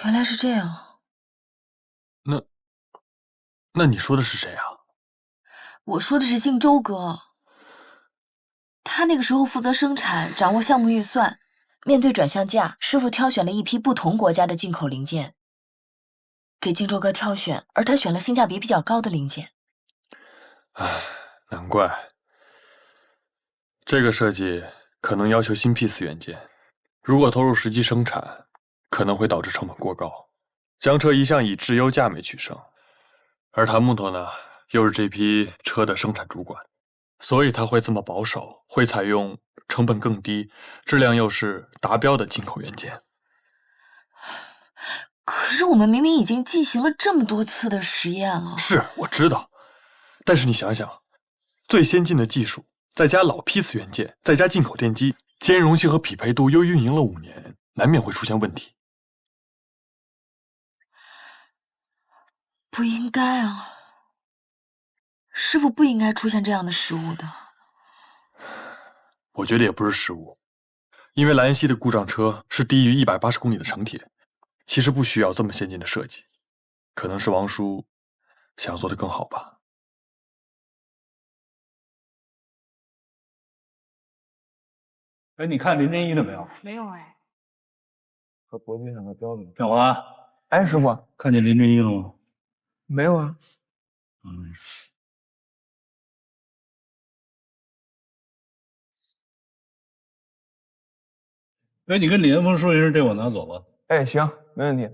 原来是这样。那你说的是谁啊？我说的是姓周哥，他那个时候负责生产，掌握项目预算。面对转向架，师傅挑选了一批不同国家的进口零件，给荆州哥挑选，而他选了性价比比较高的零件。唉，难怪。这个设计可能要求新 piece 元件，如果投入实际生产，可能会导致成本过高。江车一向以质优价美取胜，而谭木头呢，又是这批车的生产主管，所以他会这么保守，会采用成本更低、质量又是达标的进口元件。可是我们明明已经进行了这么多次的实验了。是，我知道，但是你想想，最先进的技术，再加老批次元件，再加进口电机，兼容性和匹配度又运营了5年，难免会出现问题。不应该啊，师傅不应该出现这样的失误的。我觉得也不是失误，因为莱恩锡的故障车是低于180公里的城铁，其实不需要这么先进的设计，可能是王叔想要做得更好吧。哎，你看林真一了没有？没有哎。和脖子上的标准。小王，哎，师傅，看见林真一了吗？没有啊。哎，你跟李岩峰说一声，这我拿走了。哎，行，没问题。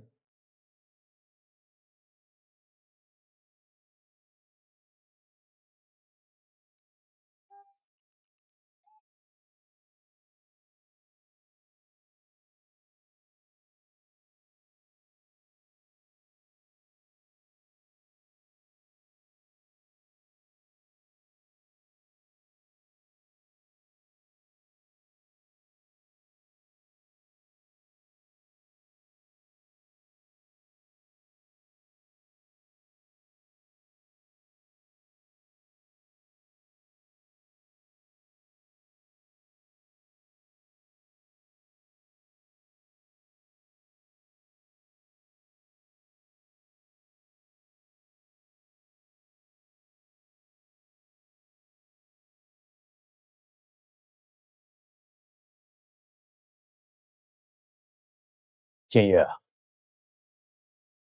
建业啊，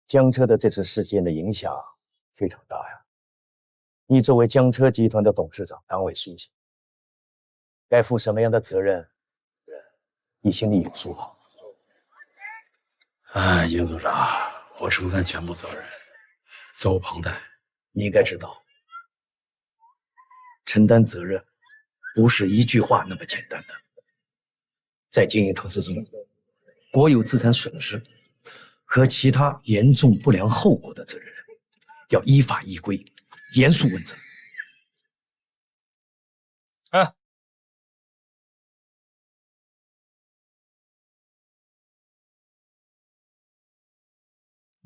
江车的这次事件的影响非常大呀。你作为江车集团的董事长、党委书记，该负什么样的责任，你心里有数吧？哎，严组长，我承担全部责任，责无旁贷。你应该知道，承担责任不是一句话那么简单的。在经营投资中，国有资产损失和其他严重不良后果的责任人，要依法依规，严肃问责。哎，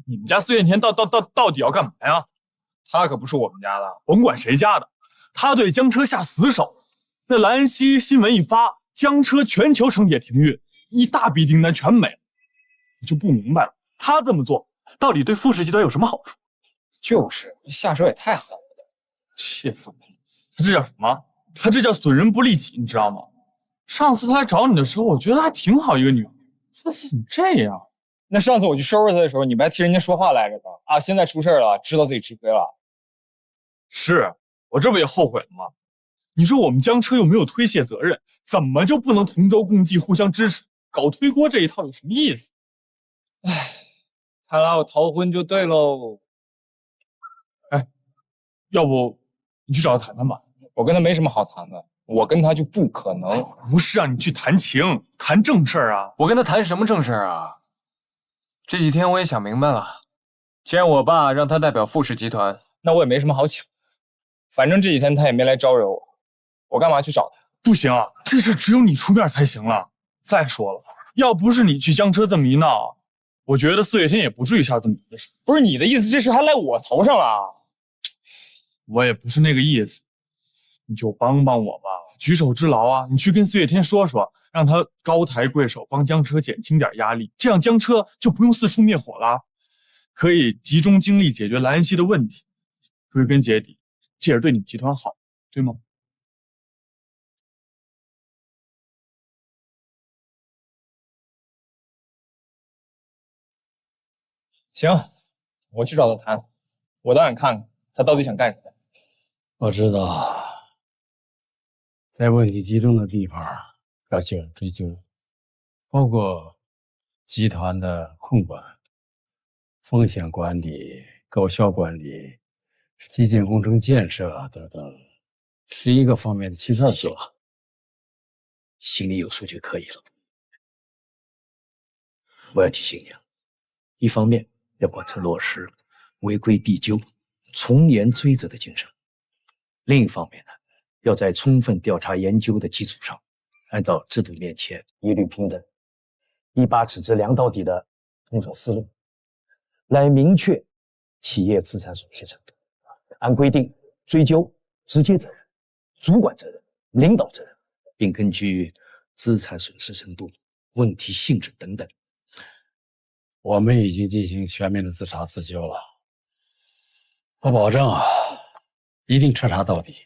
你们家孙艳田到底要干嘛呀？他可不是我们家的，甭管谁家的，他对江车下死手。那莱恩锡新闻一发，江车全球城铁停运，一大笔订单全没了。我就不明白了，他这么做到底对富士集团有什么好处？就是下手也太狠了，气死我了！他这叫什么？他这叫损人不利己，你知道吗？上次他来找你的时候，我觉得还挺好一个女孩，这次怎么这样？那上次我去收拾他的时候，你不还替人家说话来着吗？啊，现在出事了，知道自己吃亏了。是我这不也后悔了吗？你说我们江车又没有推卸责任，怎么就不能同舟共济、互相支持？搞推锅这一套有什么意思？唉，看来我逃婚就对喽。哎，要不你去找他谈谈吧？我跟他没什么好谈的，我跟他就不可能。不是让你去谈情，谈正事儿啊！我跟他谈什么正事儿啊？这几天我也想明白了，既然我爸让他代表傅氏集团，那我也没什么好抢。反正这几天他也没来招惹我，我干嘛去找他？不行啊，这事只有你出面才行了。再说了，要不是你去江车这么一闹，我觉得四月天也不至于下这么大的事。不是你的意思，这事还赖我头上了？我也不是那个意思，你就帮帮我吧，举手之劳啊！你去跟四月天说说，让他高抬贵手，帮江车减轻点压力，这样江车就不用四处灭火了，可以集中精力解决蓝恩熙的问题。归根结底，这也是对你们集团好，对吗？行，我去找他谈，我倒想看看他到底想干什么。我知道，在问题集中的地方要进行追究，包括集团的控管、风险管理、高效管理、基建工程建设等等11个方面的其他做，心里有数就可以了。我要提醒你啊，一方面要贯彻落实违规必究、从严追责的精神；另一方面呢，要在充分调查研究的基础上，按照制度面前一律平等、一把尺子量到底的工作思路，来明确企业资产损失程度，按规定追究直接责任、主管责任、领导责任，并根据资产损失程度、问题性质等等。我们已经进行全面的自查自纠了，我保证啊，一定彻查到底，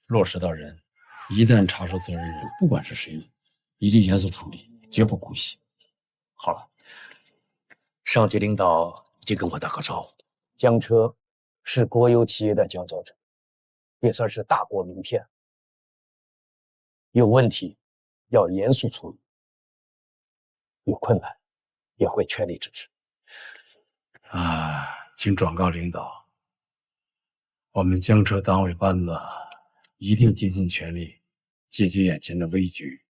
落实到人。一旦查出责任人，不管是谁，一定严肃处理，绝不姑息。好了，上级领导已经跟我打个招呼，江车是国有企业的佼佼者，也算是大国名片。有问题要严肃处理，有困难也会全力支持。请转告领导，我们江车党委班子一定竭尽全力解决眼前的危局，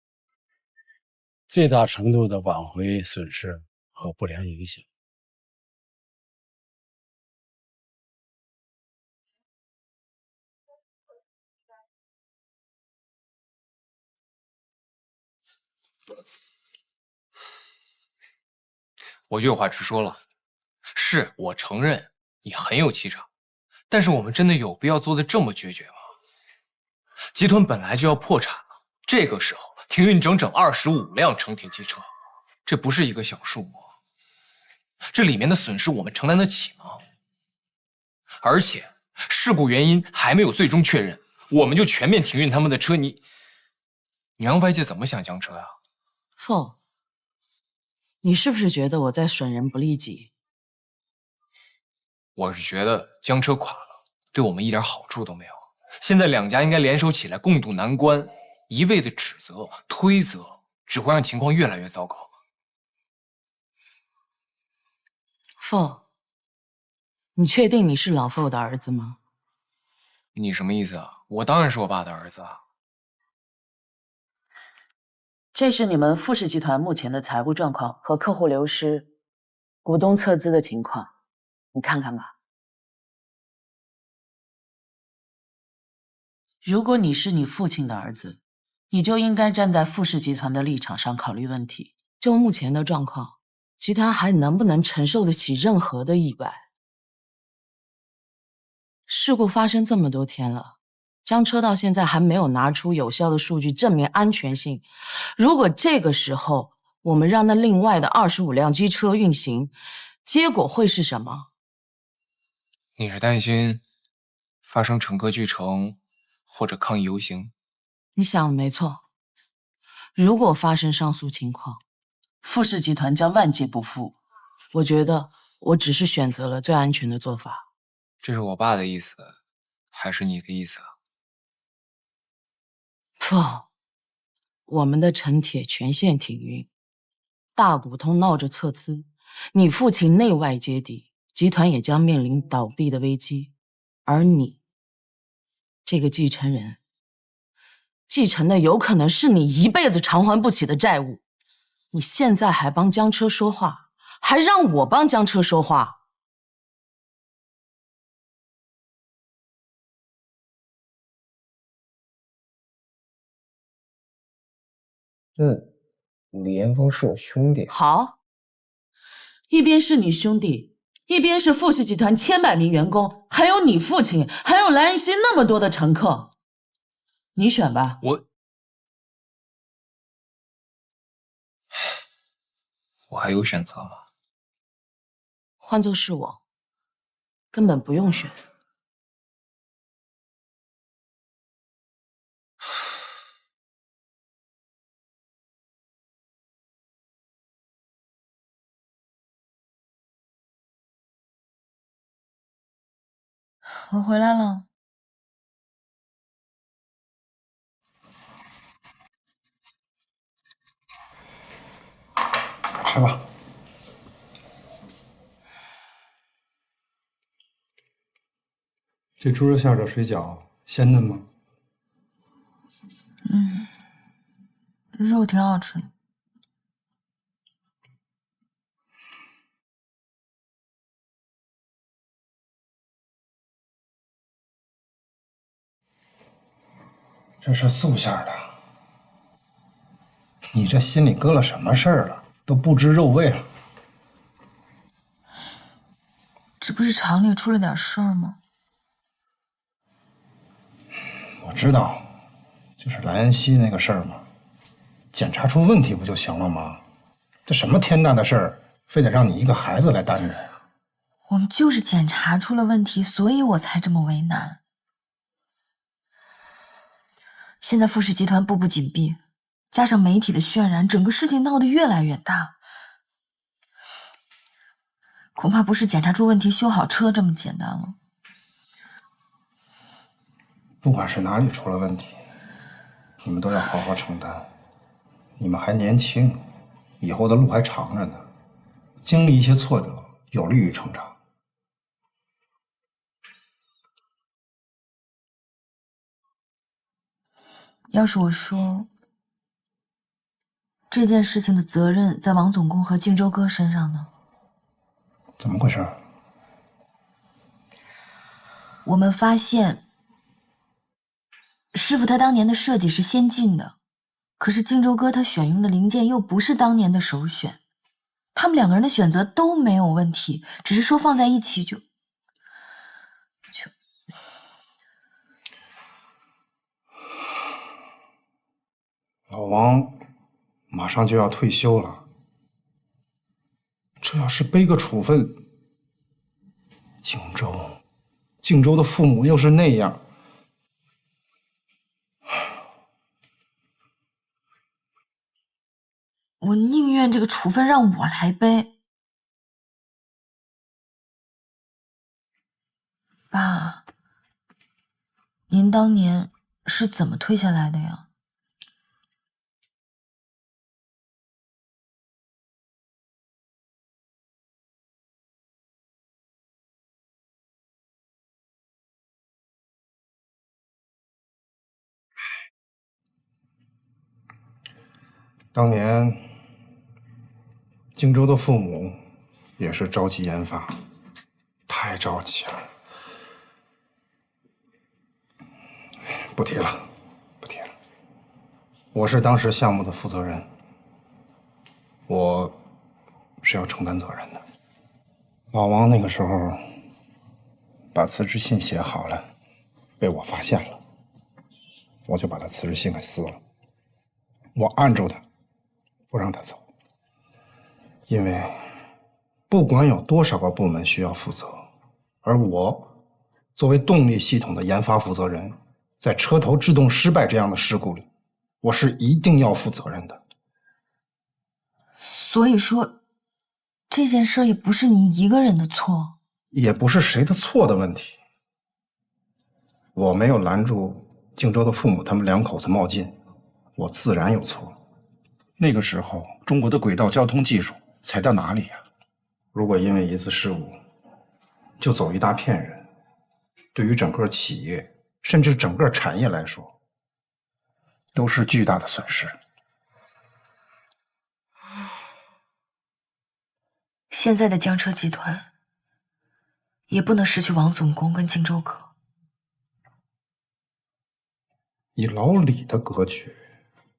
最大程度的挽回损失和不良影响。我就有话直说了，是我承认你很有气场，但是我们真的有必要做的这么决绝吗？集团本来就要破产了，这个时候停运整整25辆成铁机车，这不是一个小数目，这里面的损失我们承担得起吗？而且事故原因还没有最终确认，我们就全面停运他们的车，你让外界怎么想江车呀？傅，你是不是觉得我在损人不利己？我是觉得江车垮了，对我们一点好处都没有。现在两家应该联手起来共度难关，一味的指责、推责，只会让情况越来越糟糕。傅，你确定你是老傅的儿子吗？你什么意思啊？我当然是我爸的儿子啊。这是你们傅氏集团目前的财务状况和客户流失、股东撤资的情况，你看看吧。如果你是你父亲的儿子，你就应该站在傅氏集团的立场上考虑问题。就目前的状况，集团还能不能承受得起任何的意外？事故发生这么多天了，江车到现在还没有拿出有效的数据证明安全性。如果这个时候我们让那另外的25辆机车运行，结果会是什么？你是担心发生乘客拒乘或者抗议游行？你想的没错。如果发生上述情况，富士集团将万劫不复。我觉得我只是选择了最安全的做法。这是我爸的意思，还是你的意思啊？不，我们的城铁全线停运，大股东闹着撤资，你父亲内外皆敌，集团也将面临倒闭的危机。而你这个继承人，继承的有可能是你一辈子偿还不起的债务。你现在还帮江车说话，还让我帮江车说话。李岩峰是我兄弟。好，一边是你兄弟，一边是富士集团千百名员工，还有你父亲，还有蓝恩熙那么多的乘客，你选吧。我还有选择吗？换作是我，根本不用选。我回来了。吃吧。这猪肉馅的水饺鲜嫩吗？肉挺好吃的。这是素馅的，你这心里搁了什么事儿了？都不知肉味了。这不是厂里出了点事儿吗？我知道，就是蓝恩熙那个事儿嘛，检查出问题不就行了吗？这什么天大的事儿，非得让你一个孩子来担着呀？我们就是检查出了问题，所以我才这么为难。现在富士集团步步紧逼，加上媒体的渲染，整个事情闹得越来越大，恐怕不是检查出问题修好车这么简单了。不管是哪里出了问题，你们都要好好承担。你们还年轻，以后的路还长着呢，经历一些挫折，有利于成长。要是我说这件事情的责任在王总工和荆州哥身上呢？怎么回事？我们发现师傅他当年的设计是先进的，可是荆州哥他选用的零件又不是当年的首选，他们两个人的选择都没有问题，只是说放在一起就老王马上就要退休了，这要是背个处分，荆州的父母又是那样，我宁愿这个处分让我来背。爸，您当年是怎么退下来的呀？当年荆州的父母也是着急研发，太着急了。不提了，不提了。我是当时项目的负责人，我是要承担责任的。老王那个时候把辞职信写好了，被我发现了，我就把他辞职信给撕了。我按住他，不让他走，因为不管有多少个部门需要负责，而我作为动力系统的研发负责人，在车头制动失败这样的事故里，我是一定要负责任的。所以说，这件事也不是你一个人的错，也不是谁的错的问题。我没有拦住靖州的父母，他们2口子冒进，我自然有错。那个时候，中国的轨道交通技术才到哪里呀？如果因为一次事故就走一大片人，对于整个企业甚至整个产业来说，都是巨大的损失。现在的江车集团也不能失去王总工跟荆州阁。以老李的格局，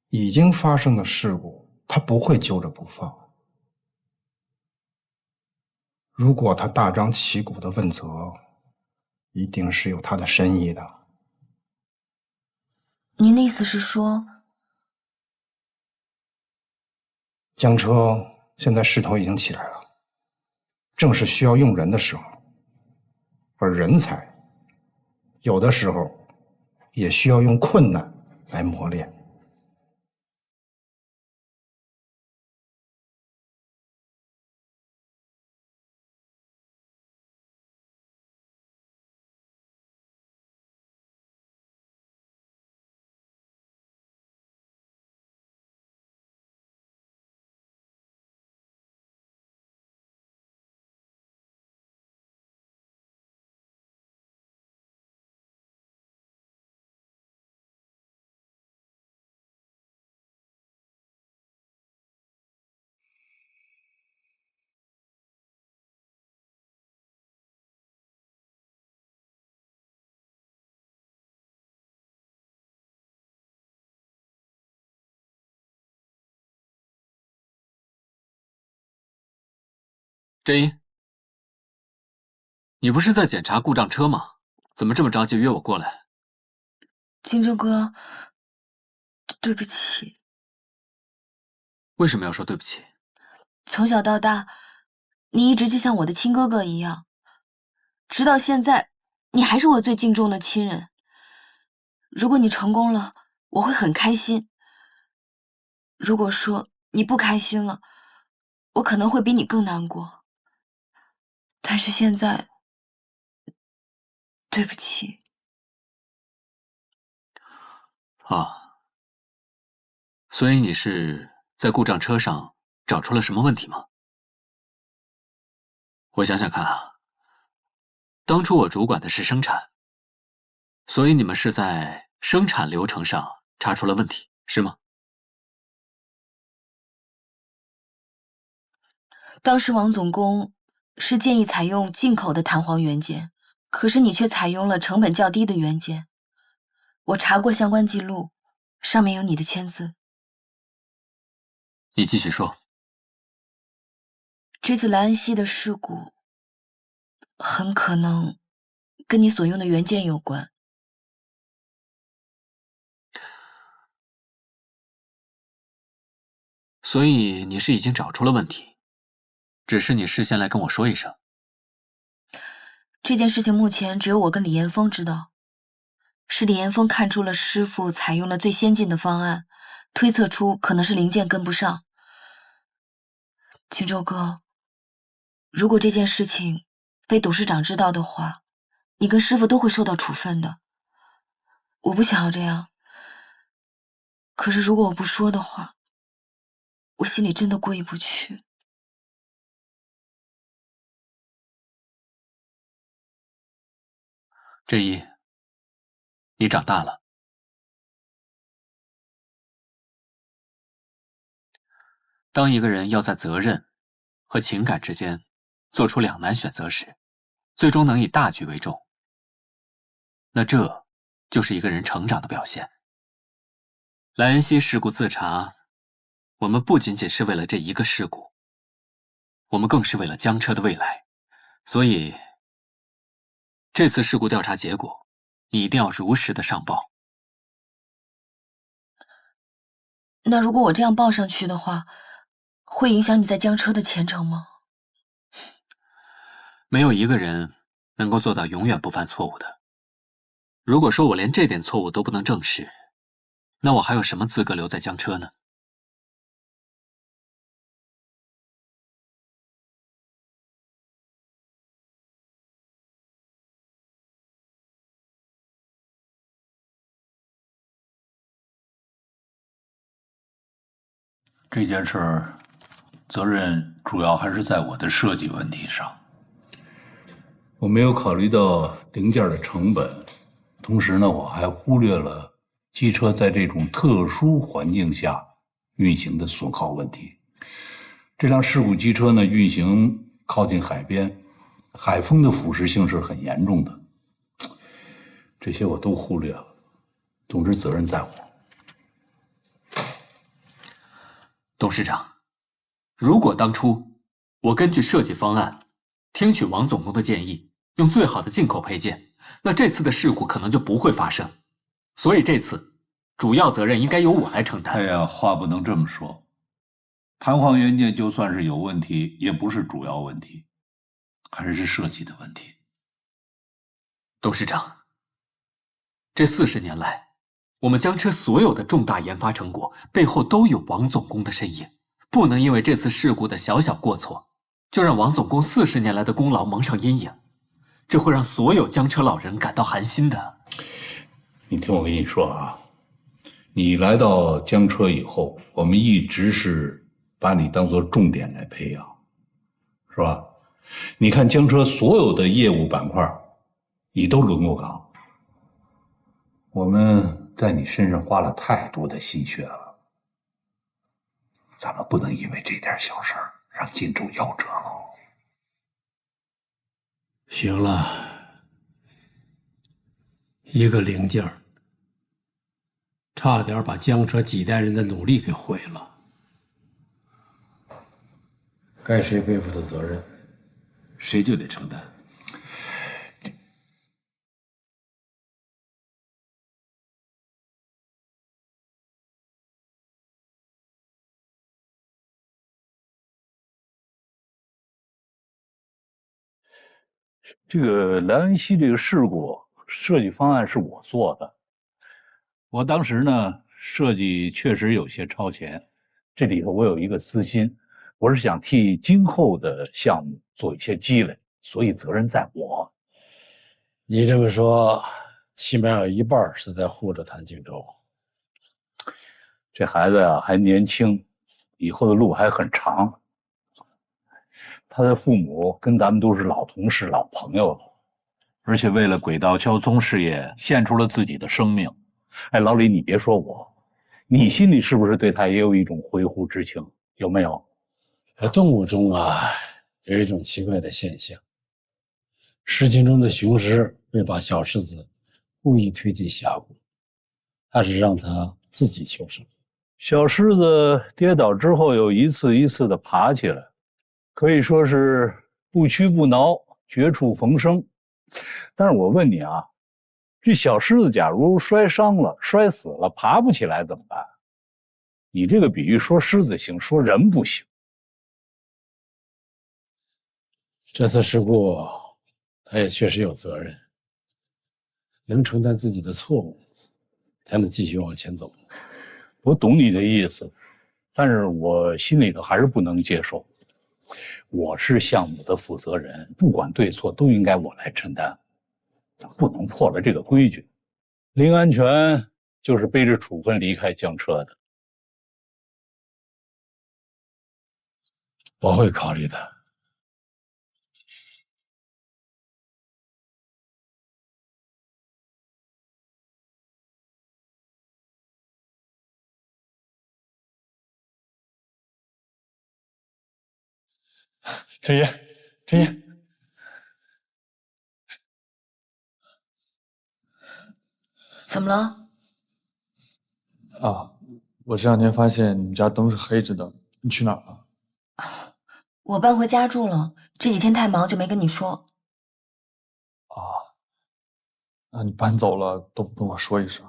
已经发生的事故，他不会揪着不放。如果他大张旗鼓的问责，一定是有他的深意的。您的意思是说，江车现在势头已经起来了，正是需要用人的时候，而人才有的时候也需要用困难来磨练。真一，你不是在检查故障车吗？怎么这么着急约我过来？荆州哥，对不起。为什么要说对不起？从小到大，你一直就像我的亲哥哥一样，直到现在，你还是我最敬重的亲人。如果你成功了，我会很开心；如果说你不开心了，我可能会比你更难过。但是现在，对不起。啊，所以你是在故障车上找出了什么问题吗？我想想看啊，当初我主管的是生产，所以你们是在生产流程上查出了问题，是吗？当时王总工是建议采用进口的弹簧元件，可是你却采用了成本较低的元件。我查过相关记录，上面有你的签字。你继续说。这次莱恩锡的事故，很可能跟你所用的元件有关。所以你是已经找出了问题，只是你事先来跟我说一声。这件事情目前只有我跟李岩峰知道，是李岩峰看出了师傅采用了最先进的方案，推测出可能是零件跟不上。荆州哥，如果这件事情被董事长知道的话，你跟师傅都会受到处分的。我不想要这样，可是如果我不说的话，我心里真的过意不去。真一，你长大了。当一个人要在责任和情感之间做出两难选择时，最终能以大局为重，那这就是一个人成长的表现。莱恩锡事故自查，我们不仅仅是为了这一个事故，我们更是为了江车的未来。所以，这次事故调查结果，你一定要如实的上报。那如果我这样报上去的话，会影响你在江车的前程吗？没有一个人能够做到永远不犯错误的。如果说我连这点错误都不能正视，那我还有什么资格留在江车呢？这件事儿，责任主要还是在我的设计问题上。我没有考虑到零件的成本，同时呢，我还忽略了机车在这种特殊环境下运行的损耗问题。这辆事故机车呢，运行靠近海边，海风的腐蚀性是很严重的。这些我都忽略了，总之责任在我。董事长，如果当初我根据设计方案，听取王总工的建议，用最好的进口配件，那这次的事故可能就不会发生。所以这次主要责任应该由我来承担。哎呀，话不能这么说。弹簧元件就算是有问题，也不是主要问题，还是设计的问题。董事长，这40年来，我们江车所有的重大研发成果背后都有王总工的身影，不能因为这次事故的小小过错，就让王总工40年来的功劳蒙上阴影，这会让所有江车老人感到寒心的。你听我跟你说啊，你来到江车以后，我们一直是把你当作重点来培养，是吧？你看江车所有的业务板块，你都轮过岗，我们在你身上花了太多的心血了，咱们不能因为这点小事儿让荆州夭折了。行了，一个零件儿，差点把江车几代人的努力给毁了。该谁背负的责任，谁就得承担。这个莱恩锡这个事故设计方案是我做的，我当时呢设计确实有些超前，这里头我有一个私心，我是想替今后的项目做一些积累，所以责任在我。你这么说，起码有一半是在护着谭荆州。这孩子呀还年轻，以后的路还很长。他的父母跟咱们都是老同事、老朋友了，而且为了轨道交通事业献出了自己的生命。哎，老李，你别说我，你心里是不是对他也有一种回乎之情？有没有？动物中啊，有一种奇怪的现象，狮群中的雄狮会把小狮子故意推进峡谷，它是让它自己求生。小狮子跌倒之后，有一次一次的爬起来，可以说是不屈不挠，绝处逢生。但是我问你啊，这小狮子假如摔伤了、摔死了，爬不起来怎么办？你这个比喻说狮子行，说人不行。这次事故，他也确实有责任，能承担自己的错误，才能继续往前走。我懂你的意思，但是我心里头还是不能接受。我是项目的负责人，不管对错都应该我来承担，咱不能破了这个规矩。林安全就是背着处分离开江车的。我会考虑的。陈爷，陈爷，怎么了？啊，我这两天发现你们家灯是黑着的，你去哪儿了？我搬回家住了，这几天太忙就没跟你说。那你搬走了都不跟我说一声？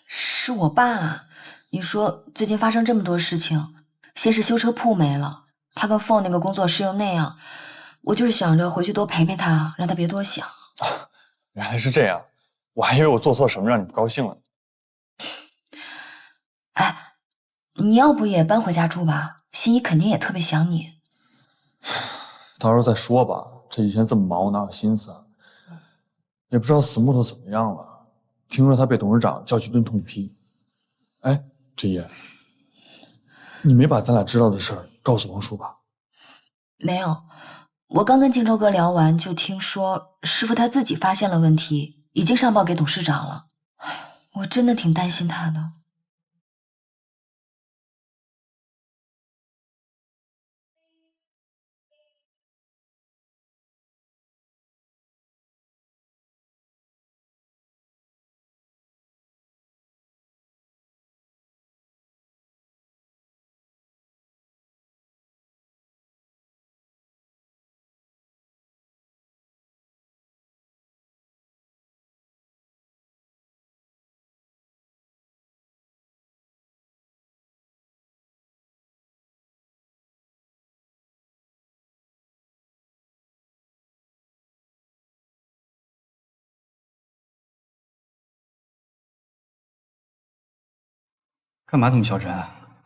是我爸，你说最近发生这么多事情，先是修车铺没了，他跟凤那个工作室又那样，我就是想着回去多陪陪他，让他别多想。原来是这样，我还以为我做错什么让你不高兴了呢。哎，你要不也搬回家住吧？心怡肯定也特别想你。到时候再说吧，这几天这么忙，哪有心思啊？也不知道死木头怎么样了，听说他被董事长叫去顿痛批。哎，这叶，你没把咱俩知道的事儿告诉王叔吧？没有，我刚跟荆州哥聊完，就听说师傅他自己发现了问题，已经上报给董事长了。哎，我真的挺担心他的。干嘛这么消沉啊？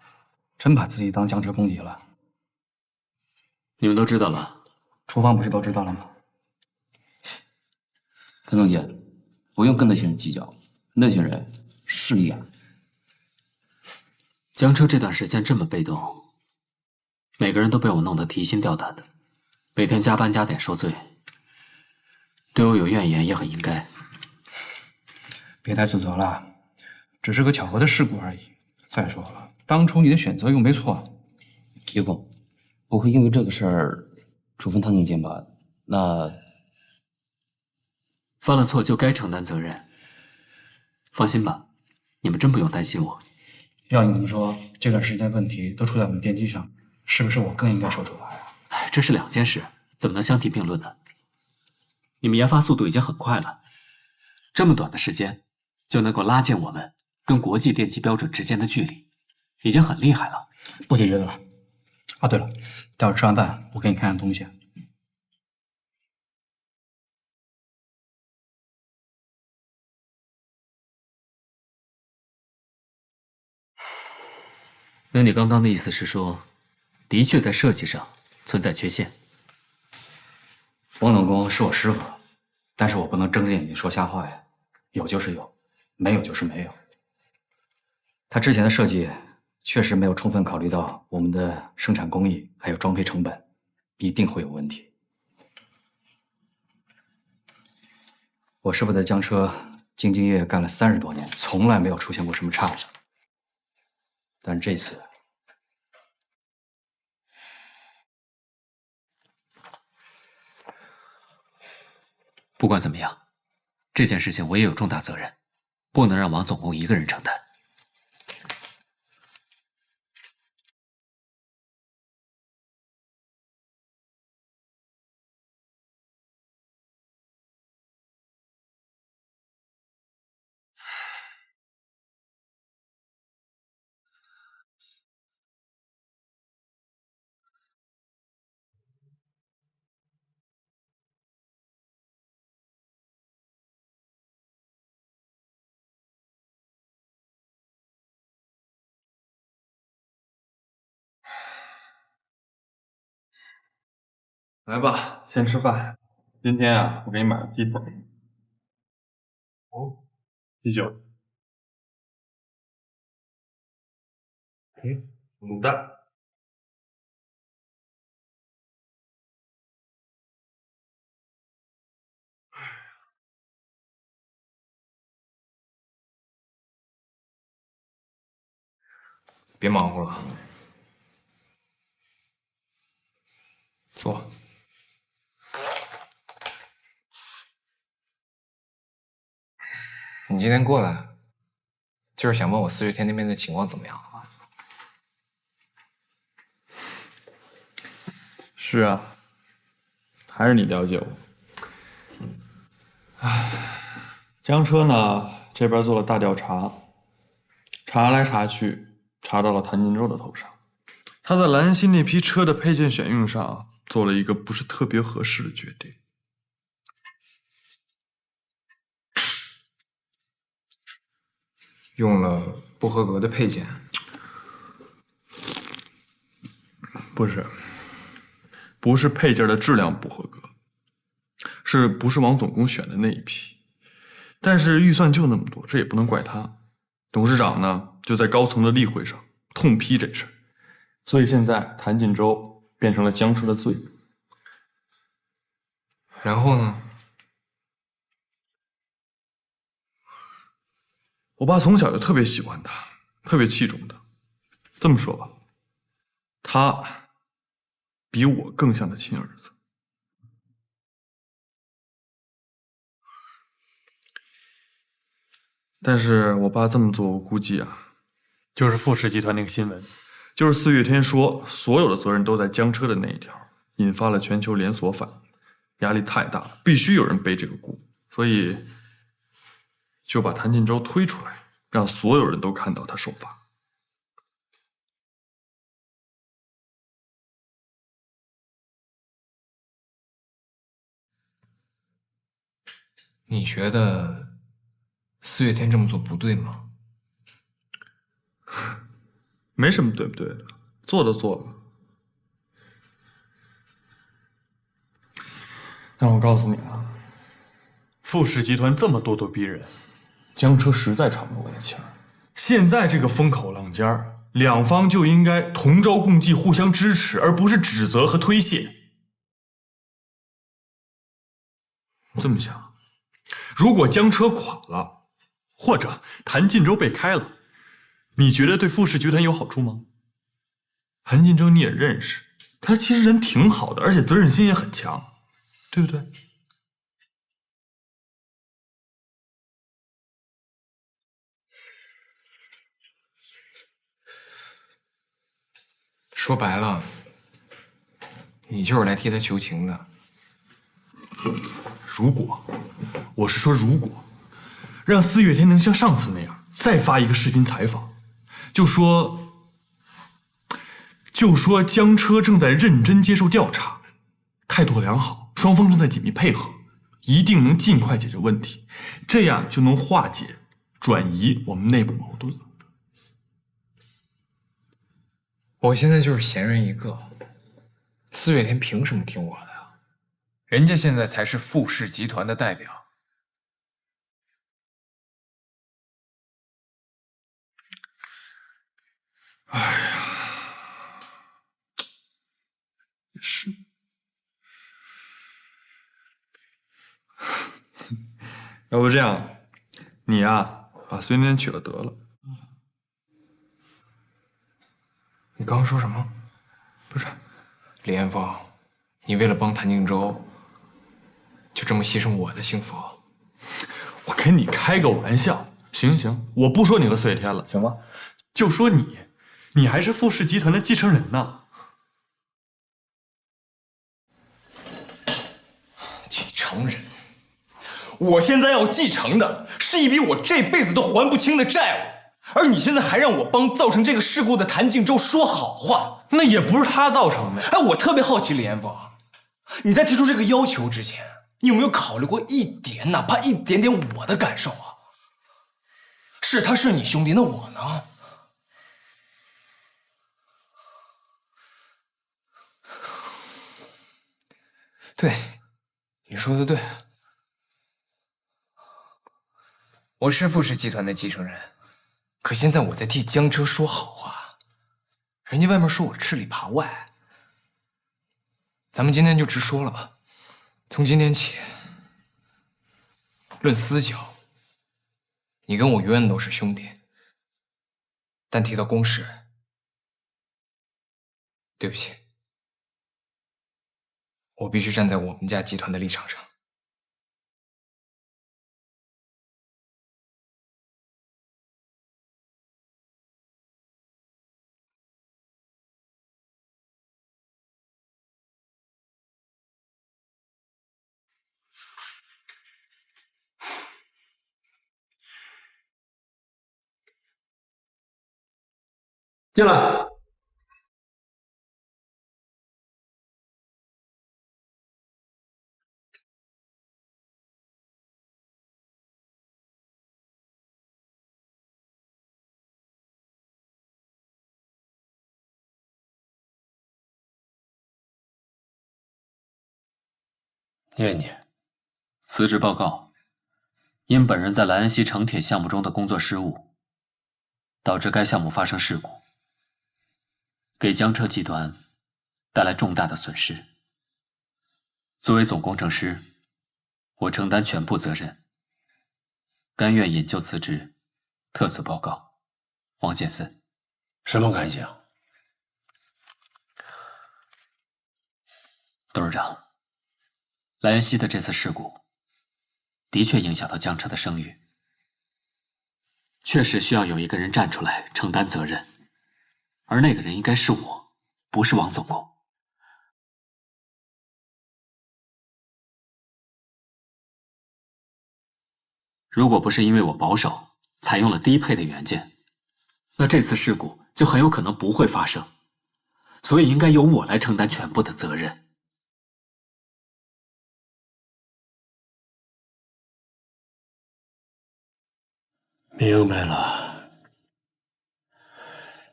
真把自己当江浙公敌了？你们都知道了，厨房不是都知道了吗？谭总监，不用跟那些人计较，那些人势利眼。江车这段时间这么被动，每个人都被我弄得提心吊胆的，每天加班加点受罪，对我有怨言也很应该。别太自责了，只是个巧合的事故而已。再说了，当初你的选择又没错。叶总，不会因为这个事儿处分谭总监吧？那犯了错就该承担责任。放心吧，你们真不用担心我。要你这么说，这段时间问题都出在我们电机上，是不是我更应该受处罚呀？哎，这是两件事，怎么能相提并论呢？你们研发速度已经很快了，这么短的时间就能够拉近我们跟国际电机标准之间的距离，已经很厉害了。不提这个了。啊，对了，待会儿吃完饭我给你看看东西。那你刚刚的意思是说，的确在设计上存在缺陷？王总工是我师傅，但是我不能睁着眼睛说瞎话呀。有就是有，没有就是没有。他之前的设计确实没有充分考虑到我们的生产工艺还有装配成本，一定会有问题。我师傅在江车京津业干了30多年，从来没有出现过什么岔子。但这次，不管怎么样，这件事情我也有重大责任，不能让王总工一个人承担。来吧，先吃饭。今天啊，我给你买了鸡腿。哦，啤酒。卤蛋。别忙活了，坐。你今天过来，就是想问我4月天那边的情况怎么样啊？是啊，还是你了解我。唉，江车呢这边做了大调查，查来查去，查到了谭金洲的头上。他在兰溪那批车的配件选用上做了一个不是特别合适的决定。用了不合格的配件。不是配件的质量不合格，是不是王总工选的那一批？但是预算就那么多，这也不能怪他。董事长呢，就在高层的例会上痛批这事儿，所以现在谭晋洲变成了江车的罪人。然后呢？我爸从小就特别喜欢他，特别器重他。这么说吧，他比我更像他亲儿子。但是我爸这么做，我估计啊，就是富士集团那个新闻，就是四月天说所有的责任都在江车的那一条，引发了全球连锁反应，压力太大了，必须有人背这个锅，所以就把谭晋洲推出来，让所有人都看到他受罚。你觉得四月天这么做不对吗？没什么对不对的，做都做了。但我告诉你啊，富士集团这么咄咄逼人，江车实在喘不过来气儿。现在这个风口浪尖儿，两方就应该同舟共济，互相支持，而不是指责和推卸。这么想，如果江车垮了，或者谭晋洲被开了，你觉得对富士集团有好处吗？谭晋洲你也认识，他其实人挺好的，而且责任心也很强，对不对？说白了，你就是来替他求情的。如果，我是说如果，让四月天能像上次那样再发一个视频采访，就说江车正在认真接受调查，态度良好，双方正在紧密配合，一定能尽快解决问题，这样就能化解、转移我们内部矛盾了。我现在就是闲人一个，四月天凭什么听我的呀？人家现在才是富士集团的代表。哎呀，也是。要不这样，你呀，把孙天娶了得了。你刚刚说什么？不是，李彦峰，你为了帮谭静洲，就这么牺牲我的幸福？我跟你开个玩笑，行行，我不说你和四月天了，行吗？就说你还是富士集团的继承人呢。继承人？我现在要继承的是一笔我这辈子都还不清的债务。而你现在还让我帮造成这个事故的谭静洲说好话，那也不是他造成的。哎，我特别好奇李彦峰，你在提出这个要求之前，你有没有考虑过一点，哪怕一点点我的感受啊？是他是你兄弟，那我呢？对，你说的对，我是富士集团的继承人。可现在我在替江车说好话，人家外面说我吃里扒外。咱们今天就直说了吧，从今天起，论私交，你跟我永远都是兄弟。但提到公事，对不起，我必须站在我们家集团的立场上。进来。念念，辞职报告：因本人在莱恩锡城铁项目中的工作失误，导致该项目发生事故，给江车集团带来重大的损失。作为总工程师，我承担全部责任，甘愿引咎辞职，特此报告。王建森，什么感想？董事长，莱恩锡的这次事故的确影响到江车的声誉，确实需要有一个人站出来承担责任，而那个人应该是我，不是王总工。如果不是因为我保守，采用了低配的元件，那这次事故就很有可能不会发生，所以应该由我来承担全部的责任。明白了，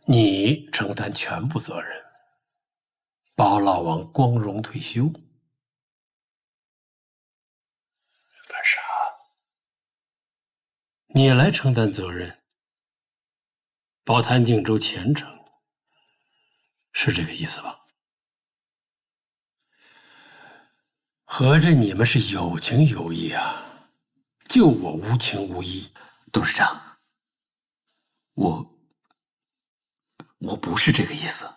你承担全部责任，保老王光荣退休。干啥？你来承担责任，保谭靖州前程，是这个意思吧？合着你们是有情有义啊，就我无情无义。董事长，我不是这个意思。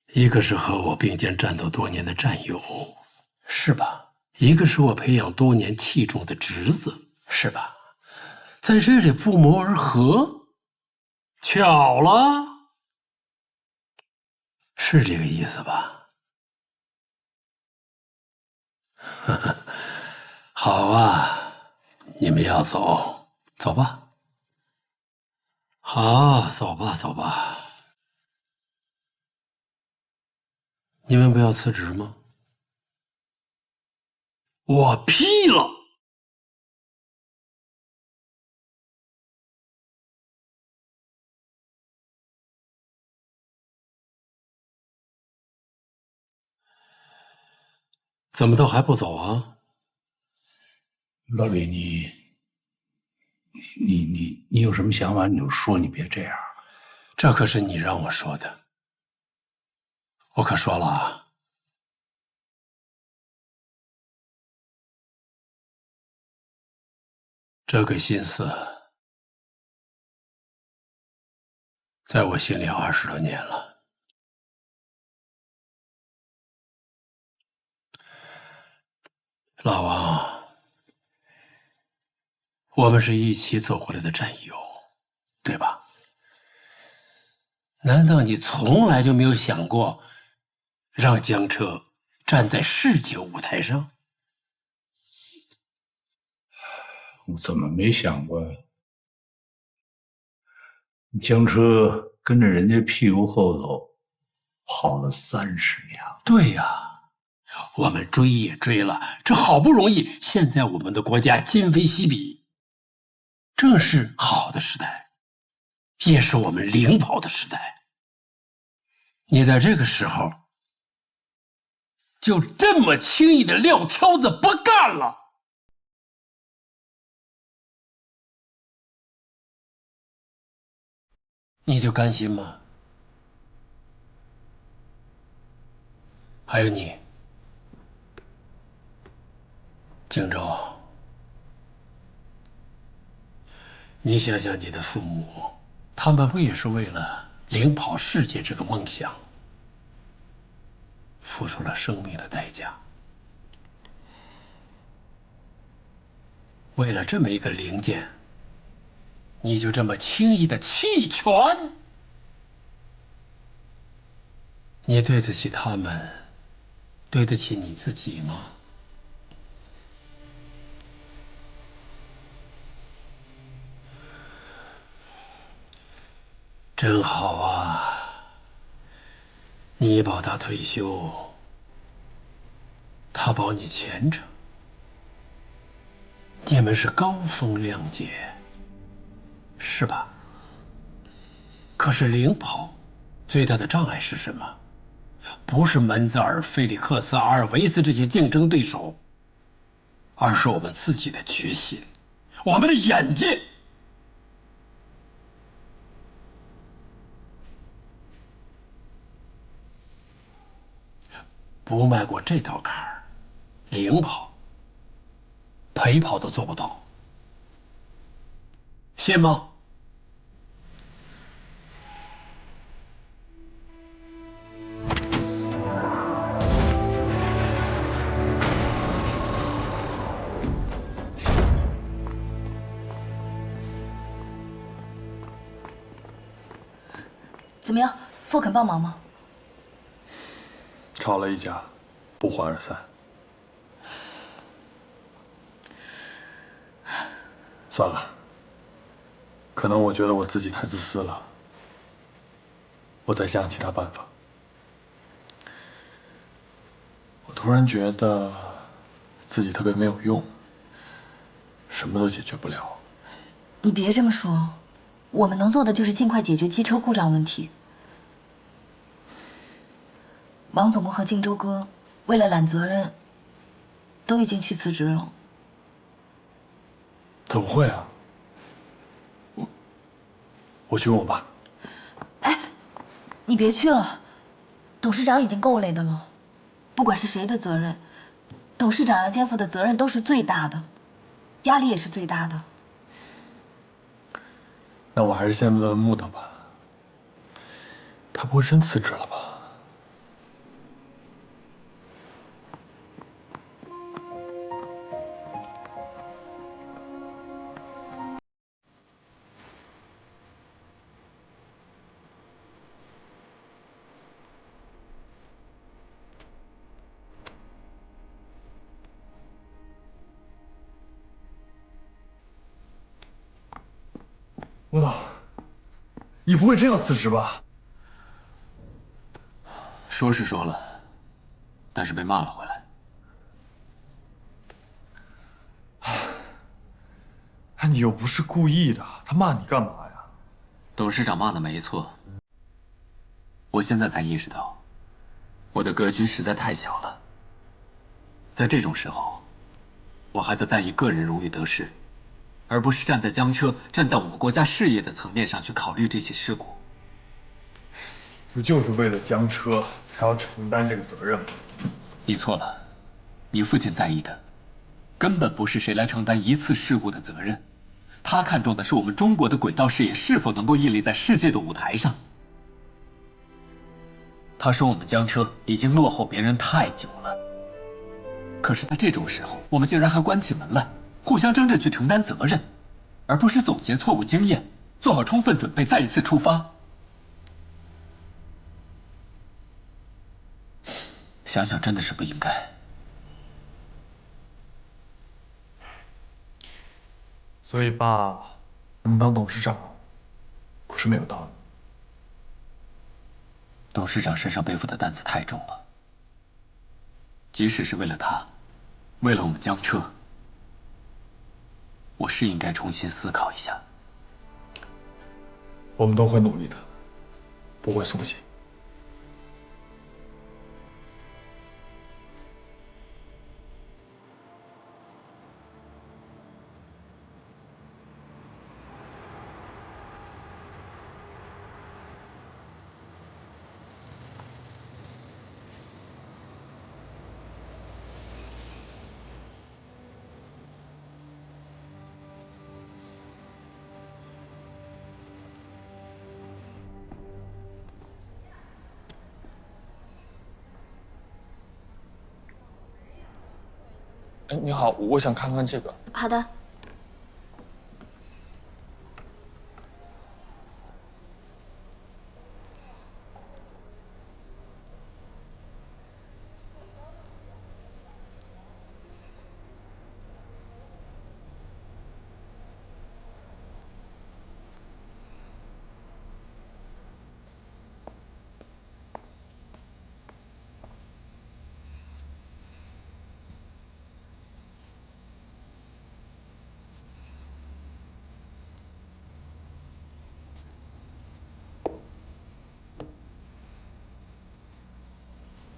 一个是和我并肩战斗多年的战友，是吧？一个是我培养多年器重的侄子，是吧？在这里不谋而合，巧了，是这个意思吧？呵呵。好啊，你们要走，走吧。好，走吧，走吧。你们不要辞职吗？我批了。怎么都还不走啊？老李，你有什么想法你就说，你别这样。这可是你让我说的，我可说了啊。这个心思在我心里20多年了。老王，我们是一起走过来的战友，对吧？难道你从来就没有想过让江车站在世界舞台上？我怎么没想过呀？江车跟着人家屁股后头跑了30年了。对呀，我们追也追了，这好不容易，现在我们的国家今非昔比，正是好的时代，也是我们领跑的时代。你在这个时候就这么轻易的撂挑子不干了，你就甘心吗？还有你，荆州，你想想你的父母，他们不也是为了领跑世界这个梦想，付出了生命的代价？为了这么一个零件，你就这么轻易的弃权？你对得起他们，对得起你自己吗？真好啊！你保他退休，他保你前程，你们是高风亮节，是吧？可是领跑最大的障碍是什么？不是门泽尔、菲利克斯、阿尔维斯这些竞争对手，而是我们自己的决心，我们的眼界。不迈过这道坎儿，领跑、陪跑都做不到，信吗？怎么样，傅肯帮忙吗？吵了一架，不欢而散。算了，可能我觉得我自己太自私了，我再想其他办法。我突然觉得自己特别没有用，什么都解决不了。你别这么说，我们能做的就是尽快解决机车故障问题。王总工和荆州哥为了揽责任，都已经去辞职了。怎么会啊？我去问我爸。你别去了，董事长已经够累的了。不管是谁的责任，董事长要肩负的责任都是最大的，压力也是最大的。那我还是先问问木头吧，他不会真辞职了吧？木头，你不会真要辞职吧？说是说了，但是被骂了回来。你又不是故意的，他骂你干嘛呀？董事长骂的没错，我现在才意识到，我的格局实在太小了。在这种时候，我还在在意个人荣誉得失，而不是站在江车、站在我们国家事业的层面上去考虑这些事故。不就是为了江车才要承担这个责任吗？你错了，你父亲在意的根本不是谁来承担一次事故的责任，他看重的是我们中国的轨道事业是否能够屹立在世界的舞台上。他说我们江车已经落后别人太久了，可是在这种时候，我们竟然还关起门来，互相争着去承担责任，而不是总结错误经验，做好充分准备，再一次出发。想想真的是不应该。所以爸能当董事长，不是没有道理。董事长身上背负的担子太重了，即使是为了他，为了我们江车，我是应该重新思考一下。我们都会努力的，不会松懈。哎，你好，我想看看这个。好的。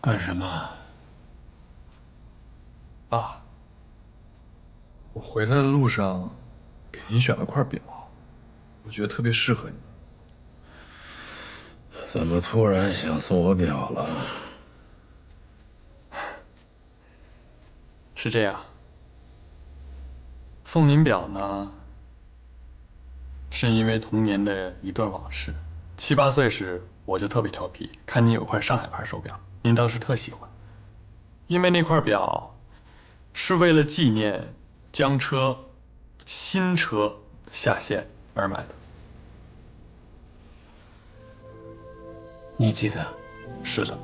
干什么？爸，我回来的路上给您选了块表，我觉得特别适合你。怎么突然想送我表了？是这样，送您表呢，是因为童年的一段往事。7、8岁时，我就特别调皮，看您有块上海牌手表，您当时特喜欢。因为那块表是为了纪念江车新车下线而买的。你记得？是的。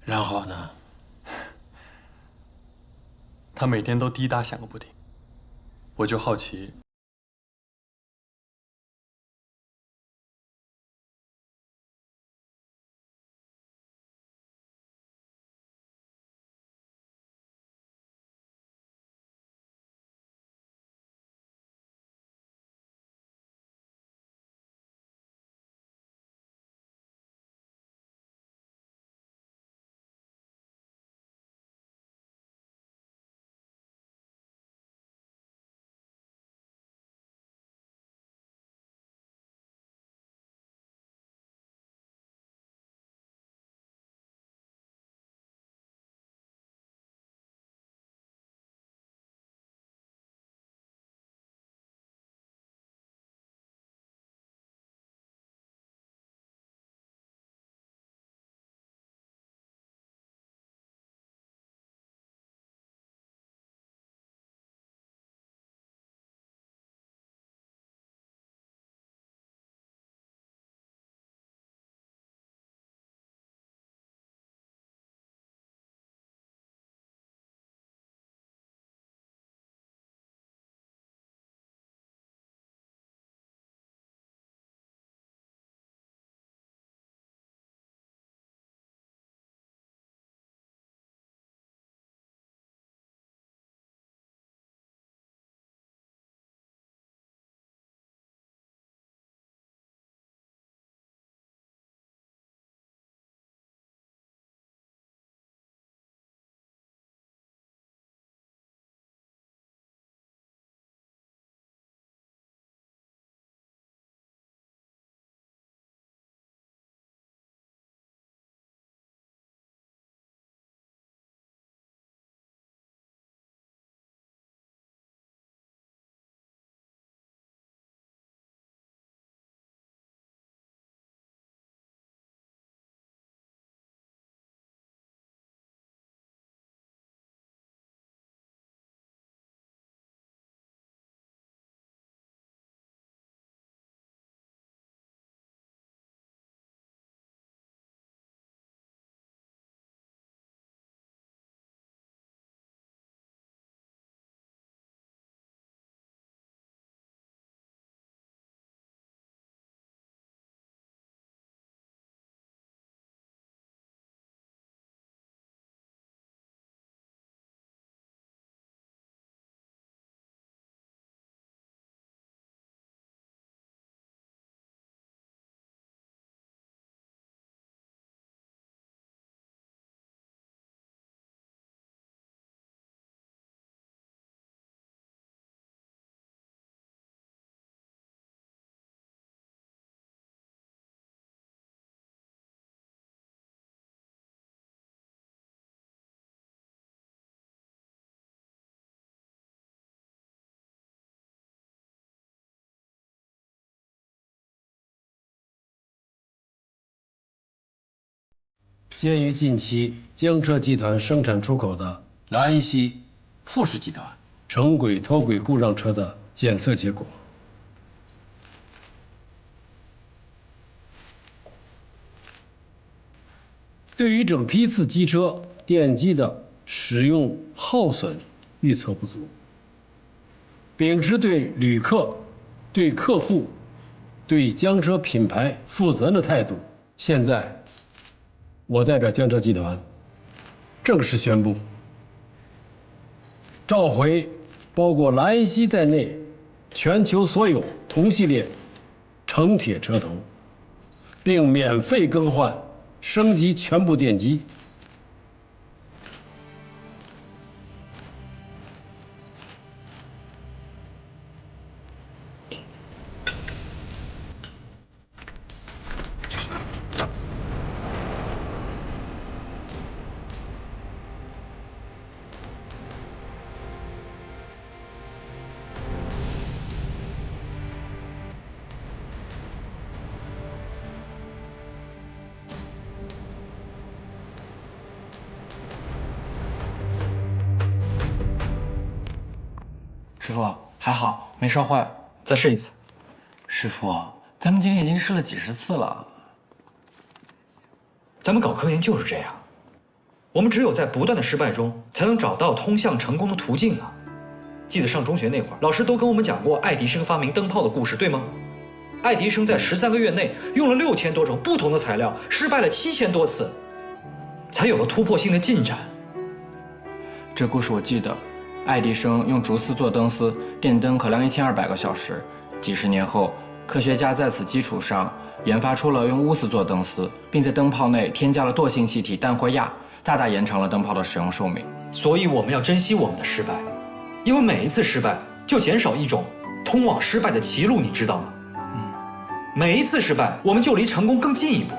然后呢？它每天都滴答响个不停，我就好奇。鉴于近期江车集团生产出口的兰溪富士集团城轨脱轨故障车的检测结果，对于整批次机车电机的使用耗损预测不足，秉持对旅客、对客户、对江车品牌负责任的态度，现在我代表江车集团正式宣布，召回包括莱茵锡在内全球所有同系列成铁车头，并免费更换、升级全部电机。师傅还好，没烧坏，再试一次。师傅，咱们今天已经试了几十次了。咱们搞科研就是这样，我们只有在不断的失败中，才能找到通向成功的途径啊！记得上中学那会儿，老师都跟我们讲过爱迪生发明灯泡的故事，对吗？爱迪生在13个月内用了6000多种不同的材料，失败了7000多次，才有了突破性的进展。这故事我记得。爱迪生用竹丝做灯丝，电灯可亮1200个小时。几十年后，科学家在此基础上研发出了用钨丝做灯丝，并在灯泡内添加了惰性气体氮或氩，大大延长了灯泡的使用寿命。所以我们要珍惜我们的失败，因为每一次失败就减少一种通往失败的歧路，你知道吗？每一次失败，我们就离成功更近一步。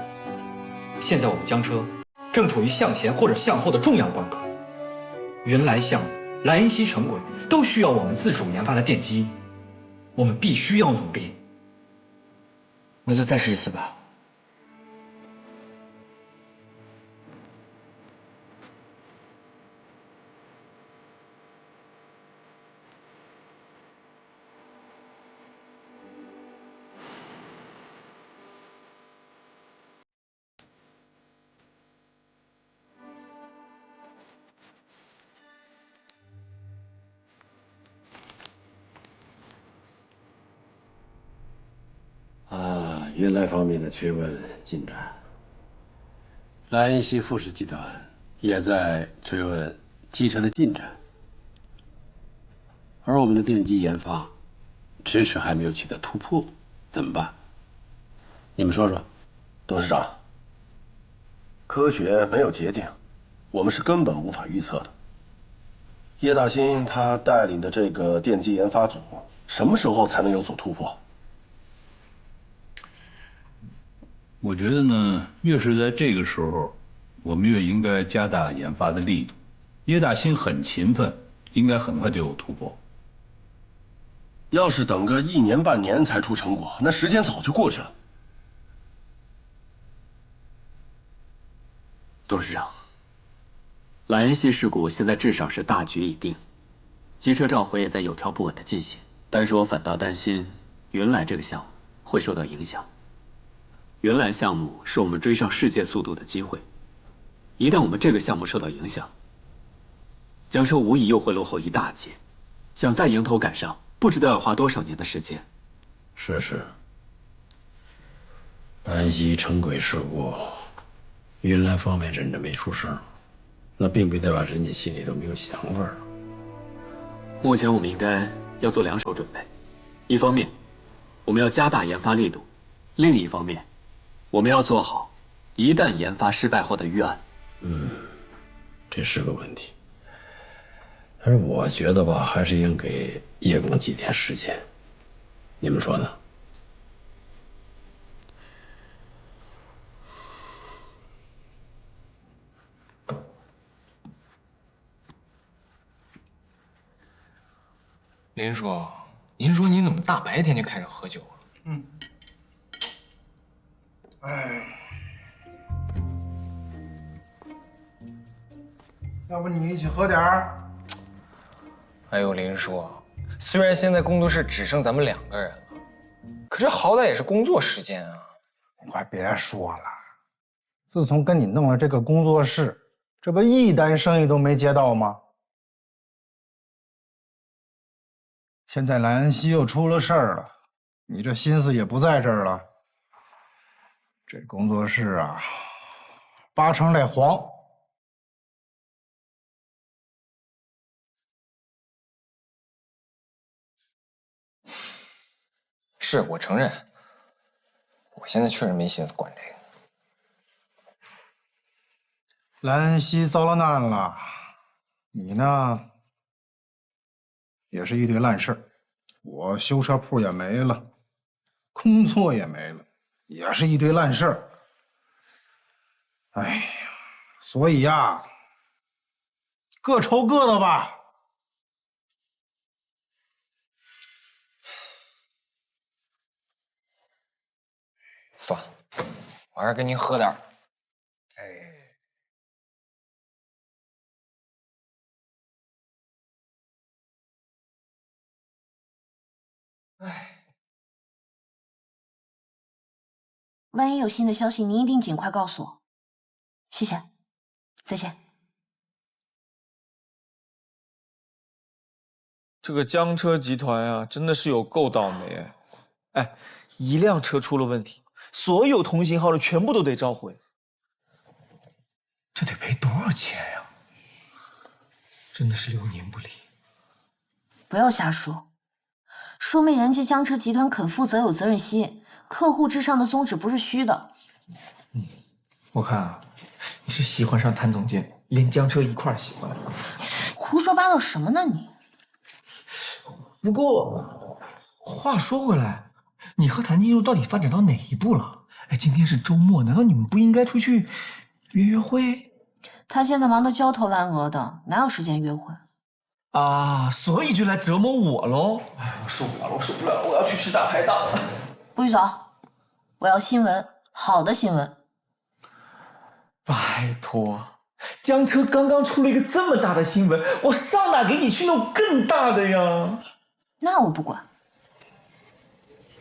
现在我们江车正处于向前或者向后的重要关口，原来项目、莱茵锡成轨都需要我们自主研发的电机，我们必须要努力。那就再试一次吧。原来方面的追问进展，莱茵锡富士集团也在追问机车的进展，而我们的电机研发迟迟还没有取得突破，怎么办？你们说说。董事长，科学没有捷径，我们是根本无法预测的。叶大新他带领的这个电机研发组，什么时候才能有所突破？我觉得呢，越是在这个时候，我们越应该加大研发的力度。叶大新很勤奋，应该很快就有突破。要是等个1年半年才出成果，那时间早就过去了。董事长，莱茵锡事故现在至少是大局已定，机车召回也在有条不紊的进行，但是我反倒担心原来这个项目会受到影响。原来项目是我们追上世界速度的机会，一旦我们这个项目受到影响，江车无疑又会落后一大截，想再迎头赶上，不知道要花多少年的时间。是，莱茵锡成轨事故，云南方面忍着没出声，那并不代表人家心里都没有想法。目前我们应该要做2手准备，一方面我们要加大研发力度，另一方面我们要做好一旦研发失败后的预案。这是个问题。但是我觉得吧，还是应给叶公几天时间，你们说呢？林叔，您说你怎么大白天就开始喝酒了？要不你一起喝点儿？哎呦，林叔，虽然现在工作室只剩咱们2个人了，可这好歹也是工作时间啊！你快别说了，自从跟你弄了这个工作室，这不一单生意都没接到吗？现在莱恩西又出了事儿了，你这心思也不在这儿了。这工作室啊，8成得黄。是我承认，我现在确实没心思管这个。蓝恩熙遭了难了，你呢，也是一堆烂事儿。我修车铺也没了，工作也没了，也是一堆烂事儿。哎呀，所以呀，各抽各的吧。算了，我还是跟您喝点儿。万一有新的消息，您一定尽快告诉我。谢谢，再见。这个江车集团啊，真的是有够倒霉哎！哎，一辆车出了问题，所有同型号的全部都得召回，这得赔多少钱呀？真的是流年不离。不要瞎说，说明人家江车集团肯负责、有责任心，客户至上的宗旨不是虚的。我看啊，你是喜欢上谭总监，连江车一块儿喜欢。胡说八道什么呢你？不过话说回来，你和谭静茹到底发展到哪一步了？哎，今天是周末，难道你们不应该出去约会？他现在忙得焦头烂额的，哪有时间约会？啊，所以就来折磨我喽！哎，我受不了了，我受不了了，我要去吃大排档了。不许走，我要新闻，好的新闻。拜托，江车刚刚出了一个这么大的新闻，我上哪给你去弄更大的呀？那我不管。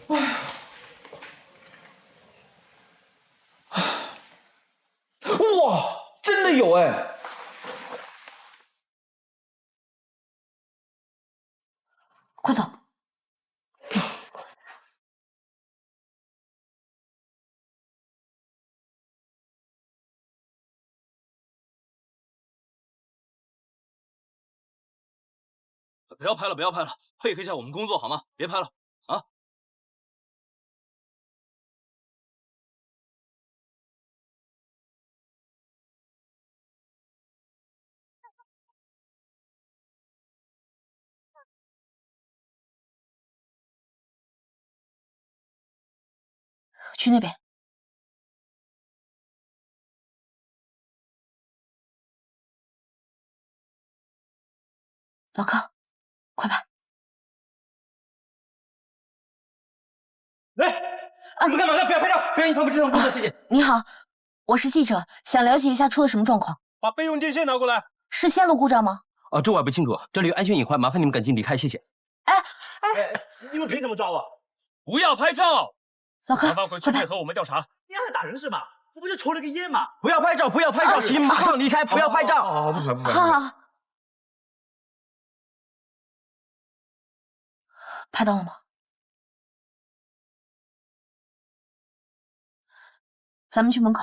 哎呀，哇，真的有哎！快走！不要拍了，不要拍了，配合一下我们工作好吗？别拍了啊！去那边。老柯，快拍！喂，你们干嘛呢？不要拍照，不要影响我们正常工作，谢谢。你好，我是记者，想了解一下出了什么状况。把备用电线拿过来。是线路故障吗？这我也不清楚，这里有安全隐患，麻烦你们赶紧离开，谢谢。你们凭什么抓我？不要拍照！老柯，麻烦回去配合我们调查。你还打人是吗？我不是抽了个烟吗？不要拍照，不要拍照，请马上离开，不要拍照。不拍，不拍。好。拍到了吗？咱们去门口，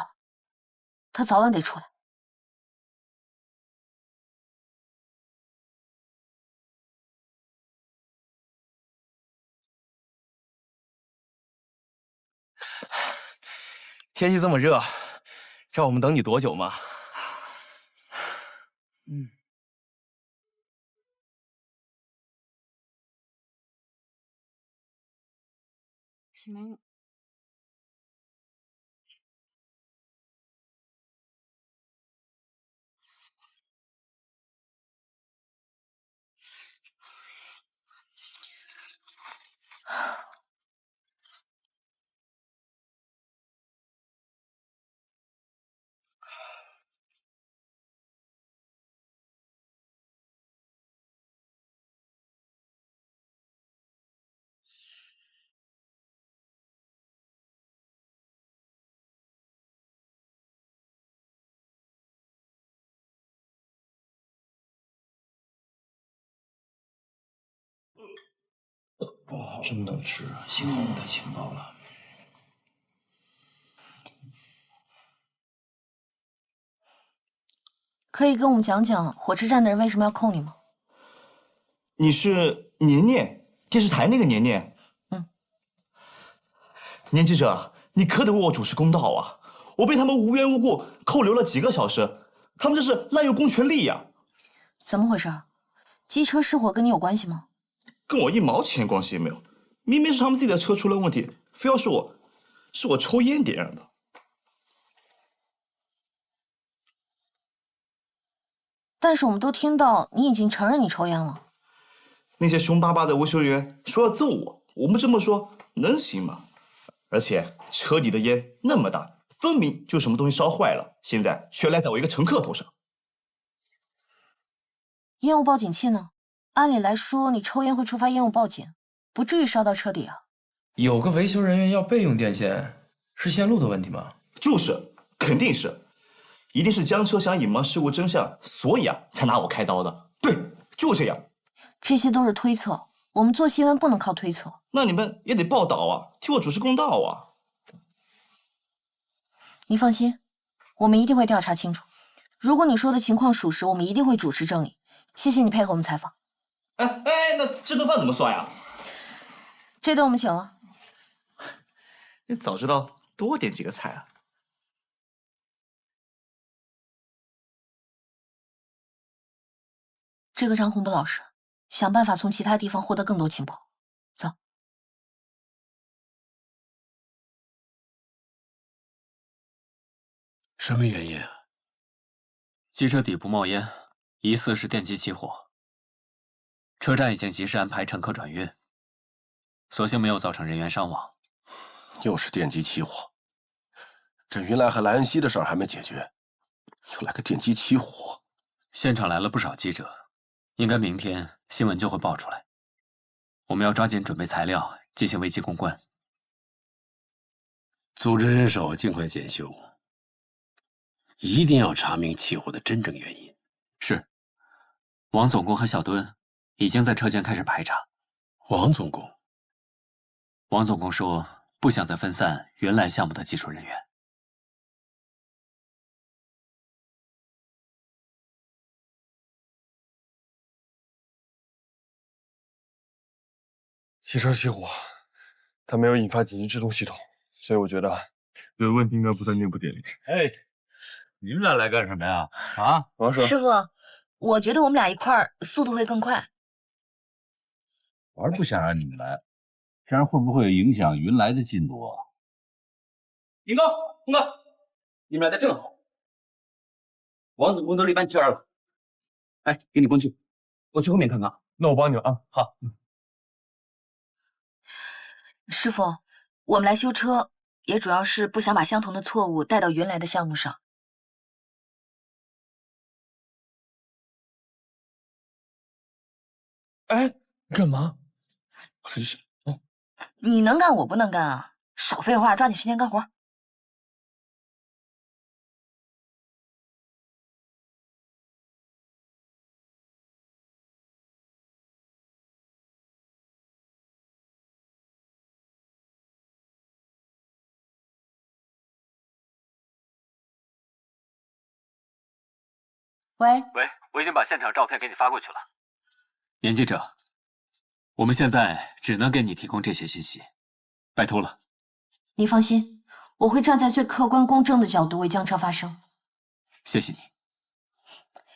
他早晚得出来。天气这么热，让我们等你多久吗？请问，真的是幸好我带钱包了。可以跟我们讲讲火车站的人为什么要扣你吗？你是年年，电视台那个年年？年记者，你可得为我主持公道啊！我被他们无缘无故扣留了几个小时，他们这是滥用公权力呀！怎么回事？机车失火跟你有关系吗？跟我1毛钱关系也没有，明明是他们自己的车出了问题，非要说是我抽烟点燃的。但是我们都听到你已经承认你抽烟了。那些凶巴巴的维修员说要揍我，我们这么说能行吗？而且车里的烟那么大，分明就什么东西烧坏了，现在却赖在我一个乘客头上。烟雾报警器呢？按理来说，你抽烟会触发烟雾报警，不至于烧到车底啊。有个维修人员要备用电线，是线路的问题吗？就是，肯定是，一定是江车想隐瞒事故真相，所以才拿我开刀的。对，就这样。这些都是推测，我们做新闻不能靠推测。那你们也得报道啊，替我主持公道啊。你放心，我们一定会调查清楚。如果你说的情况属实，我们一定会主持正义。谢谢你配合我们采访。哎，那这顿饭怎么算呀？这顿我们请了。你早知道多点几个菜啊。这个张红不老实，想办法从其他地方获得更多情报。走。什么原因啊？机车底部冒烟，疑似是电机起火。车站已经及时安排乘客转运，所幸没有造成人员伤亡。又是电机起火，这云来和莱恩熙的事儿还没解决，又来个电机起火。现场来了不少记者，应该明天新闻就会爆出来。我们要抓紧准备材料，进行危机公关。组织人手，尽快检修，一定要查明起火的真正原因。是，王总工和小墩已经在车间开始排查。王总工，王总工说不想再分散原来项目的技术人员。汽车起火，它没有引发紧急制动系统，所以我觉得这个问题应该不在内部电里。哎，你们俩来干什么呀？啊，王婶，师傅，我觉得我们俩一块儿速度会更快。我是不想让你们来，这样会不会影响云来的进度啊？林哥，红哥，你们来的正好。王总工都累搬圈了，哎，给你工具，我去后面看看。那我帮你了啊。好。师傅，我们来修车，也主要是不想把相同的错误带到云来的项目上。哎，干嘛？你能干，我不能干啊！少废话，抓紧时间干活。喂，我已经把现场照片给你发过去了。严记者，我们现在只能给你提供这些信息，拜托了。你放心，我会站在最客观公正的角度为江车发声。谢谢你。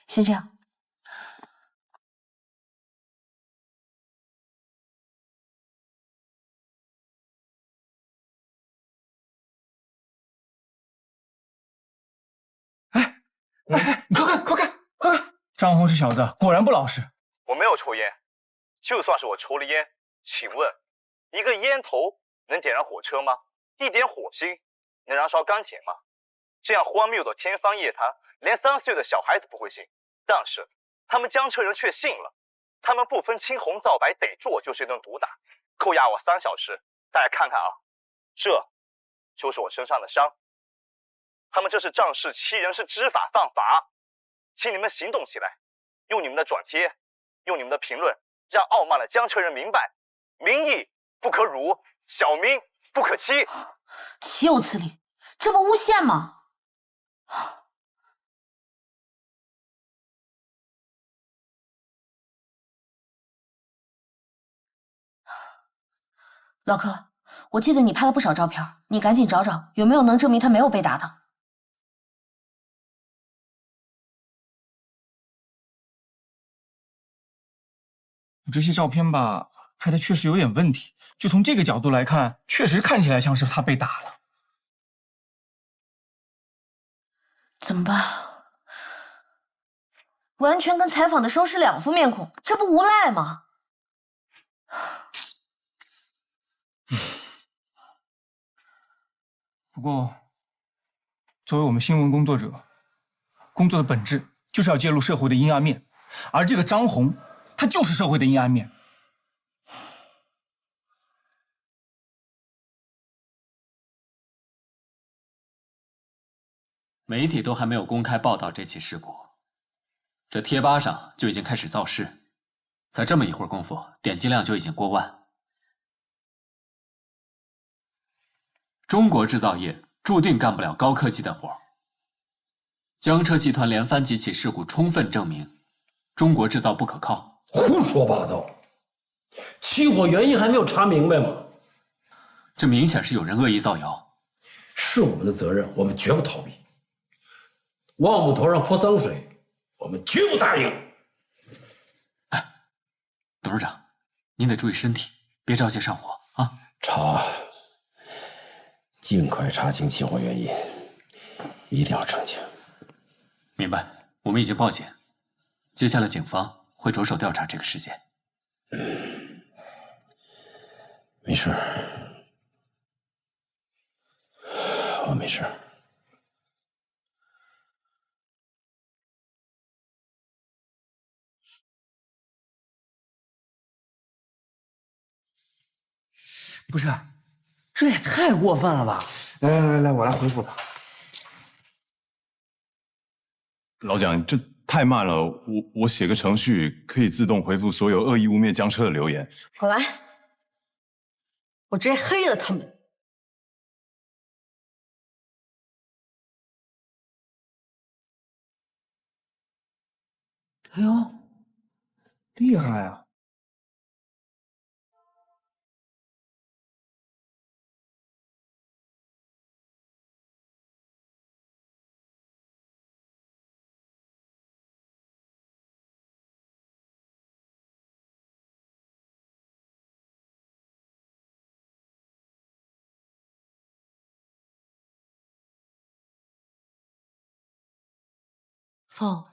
先这样。哎，你快看，快看，快看！张红这小子果然不老实。我没有抽烟，就算是我抽了烟，请问，一个烟头能点燃火车吗？一点火星能燃烧钢铁吗？这样荒谬的天方夜谭，连3岁的小孩子不会信，但是他们江车人却信了。他们不分青红皂白，逮住我就是一顿毒打，扣押我3小时。大家看看啊，这就是我身上的伤。他们这是仗势欺人，是知法犯法，请你们行动起来，用你们的转贴，用你们的评论，让傲慢的江车人明白，民意不可辱，小民不可欺。岂有此理！这不诬陷吗？老柯，我记得你拍了不少照片，你赶紧找找有没有能证明他没有被打的。我这些照片吧，拍的确实有点问题。就从这个角度来看，确实看起来像是他被打了。怎么办？完全跟采访的时候是两副面孔，这不无赖吗？不过，作为我们新闻工作者，工作的本质就是要揭露社会的阴暗面，而这个张红，他就是社会的阴暗面。媒体都还没有公开报道这起事故，这贴吧上就已经开始造势，才这么一会儿功夫，点击量就已经过万。中国制造业注定干不了高科技的活儿。江车集团连翻几起事故，充分证明中国制造不可靠。胡说八道！起火原因还没有查明白吗？这明显是有人恶意造谣。是我们的责任，我们绝不逃避。往我们头上泼脏水，我们绝不答应。董事长，您得注意身体，别着急上火啊！尽快查清起火原因，一定要澄清。明白，我们已经报警，接下来警方会着手调查这个事件。没事，我没事。不是，这也太过分了吧！来，我来回复他。老蒋，这太慢了，我写个程序可以自动回复所有恶意污蔑江车的留言。我来，我直接黑了他们。哎呦，厉害啊！凤，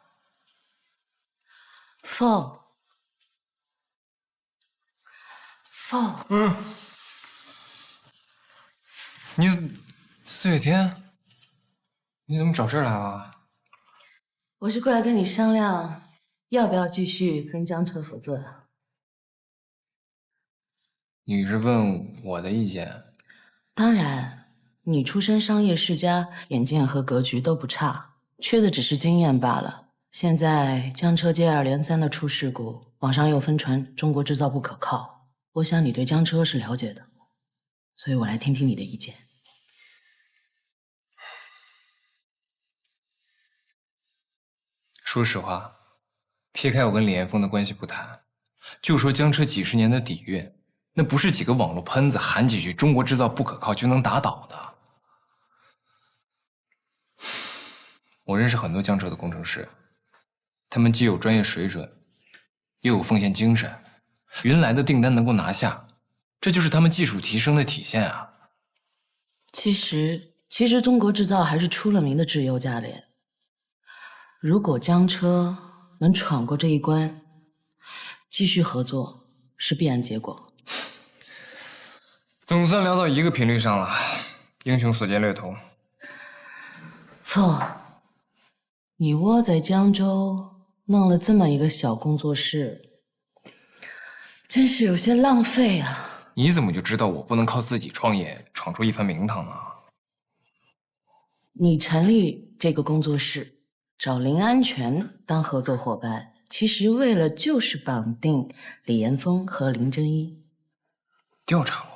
四月天，你怎么找这儿来了？我是过来跟你商量，要不要继续跟江车合作的。你是问我的意见？当然，你出身商业世家，眼界和格局都不差，缺的只是经验罢了。现在江车接二连三的出事故，网上又疯传中国制造不可靠，我想你对江车是了解的，所以我来听听你的意见。说实话，撇开我跟李岩峰的关系不谈，就说江车几十年的底蕴，那不是几个网络喷子喊几句中国制造不可靠就能打倒的。我认识很多江车的工程师，他们既有专业水准，又有奉献精神，云来的订单能够拿下，这就是他们技术提升的体现啊。其实中国制造还是出了名的质优价廉。如果江车能闯过这一关，继续合作是必然结果。总算聊到一个频率上了，英雄所见略同。凤，你窝在江州弄了这么一个小工作室，真是有些浪费啊！你怎么就知道我不能靠自己创业闯出一番名堂呢？你成立这个工作室，找林安全当合作伙伴，其实为了就是绑定李岩峰和林正一。调查我？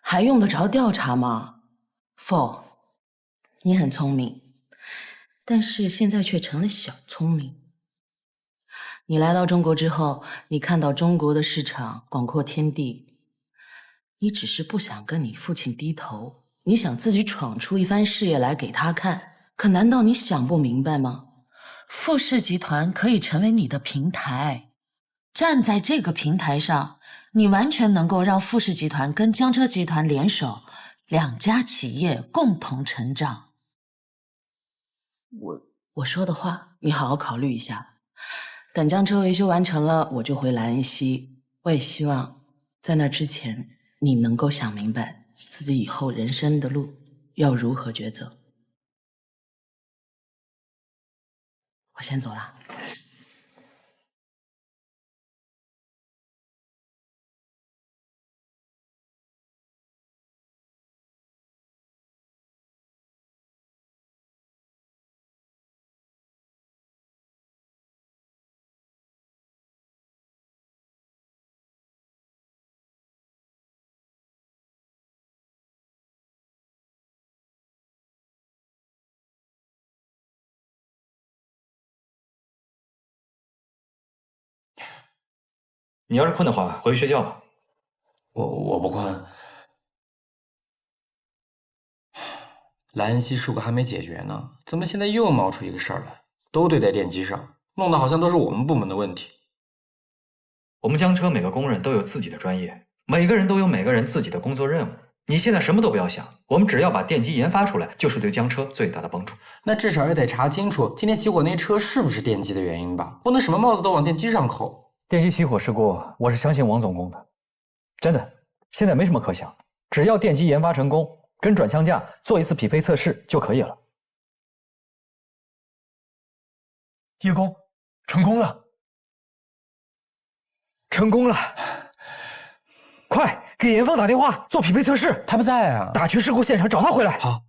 还用得着调查吗？凤，你很聪明，但是现在却成了小聪明。你来到中国之后，你看到中国的市场广阔天地，你只是不想跟你父亲低头，你想自己闯出一番事业来给他看。可难道你想不明白吗？富氏集团可以成为你的平台，站在这个平台上，你完全能够让富氏集团跟江车集团联手，两家企业共同成长。我说的话，你好好考虑一下。等江车维修完成了，我就回莱恩西。我也希望在那之前，你能够想明白自己以后人生的路要如何抉择。我先走了。你要是困的话，回去睡觉吧。我不困。莱恩西事故还没解决呢，怎么现在又冒出一个事儿来？都对在电机上，弄得好像都是我们部门的问题。我们江车每个工人都有自己的专业，每个人都有每个人自己的工作任务。你现在什么都不要想，我们只要把电机研发出来，就是对江车最大的帮助。那至少也得查清楚今天起火那车是不是电机的原因吧？不能什么帽子都往电机上扣。电机起火事故，我是相信王总工的，真的，现在没什么可想，只要电机研发成功，跟转向架做一次匹配测试就可以了。叶公，成功了！成功了！快给严峰打电话做匹配测试。他不在啊，打去事故现场找他回来。好。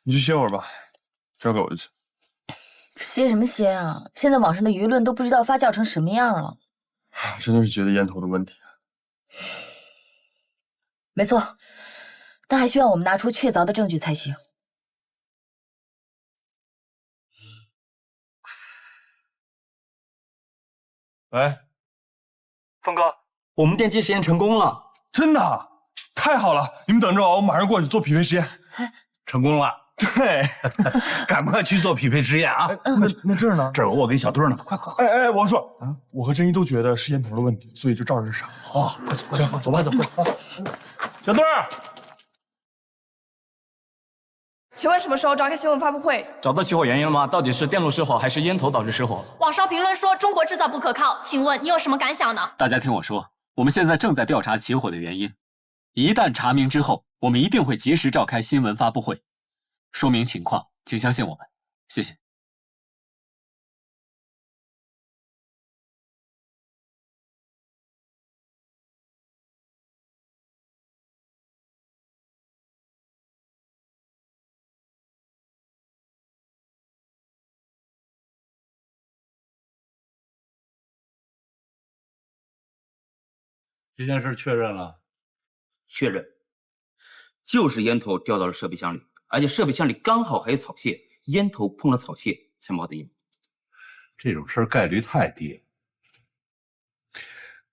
你去歇会儿吧，交给我就行。歇什么歇啊！现在网上的舆论都不知道发酵成什么样了。真的是觉得烟头的问题。没错，但还需要我们拿出确凿的证据才行。喂，峰哥，我们电机实验成功了，真的，太好了！你们等着我，我马上过去做匹配实验。成功了，对，赶快去做匹配实验啊！那这儿呢？这儿有我跟小墩呢，快！哎，王硕，我和珍妮都觉得是烟头的问题，所以就照着查。哦，行，走吧，走。小墩儿，请问什么时候召开新闻发布会？找到起火原因了吗？到底是电路失火还是烟头导致失火？网上评论说中国制造不可靠，请问你有什么感想呢？大家听我说，我们现在正在调查起火的原因，一旦查明之后，我们一定会及时召开新闻发布会，说明情况，请相信我们，谢谢。这件事确认了，确认，就是烟头掉到了设备箱里，而且设备箱里刚好还有草屑，烟头碰了草屑才冒的烟。这种事儿概率太低了。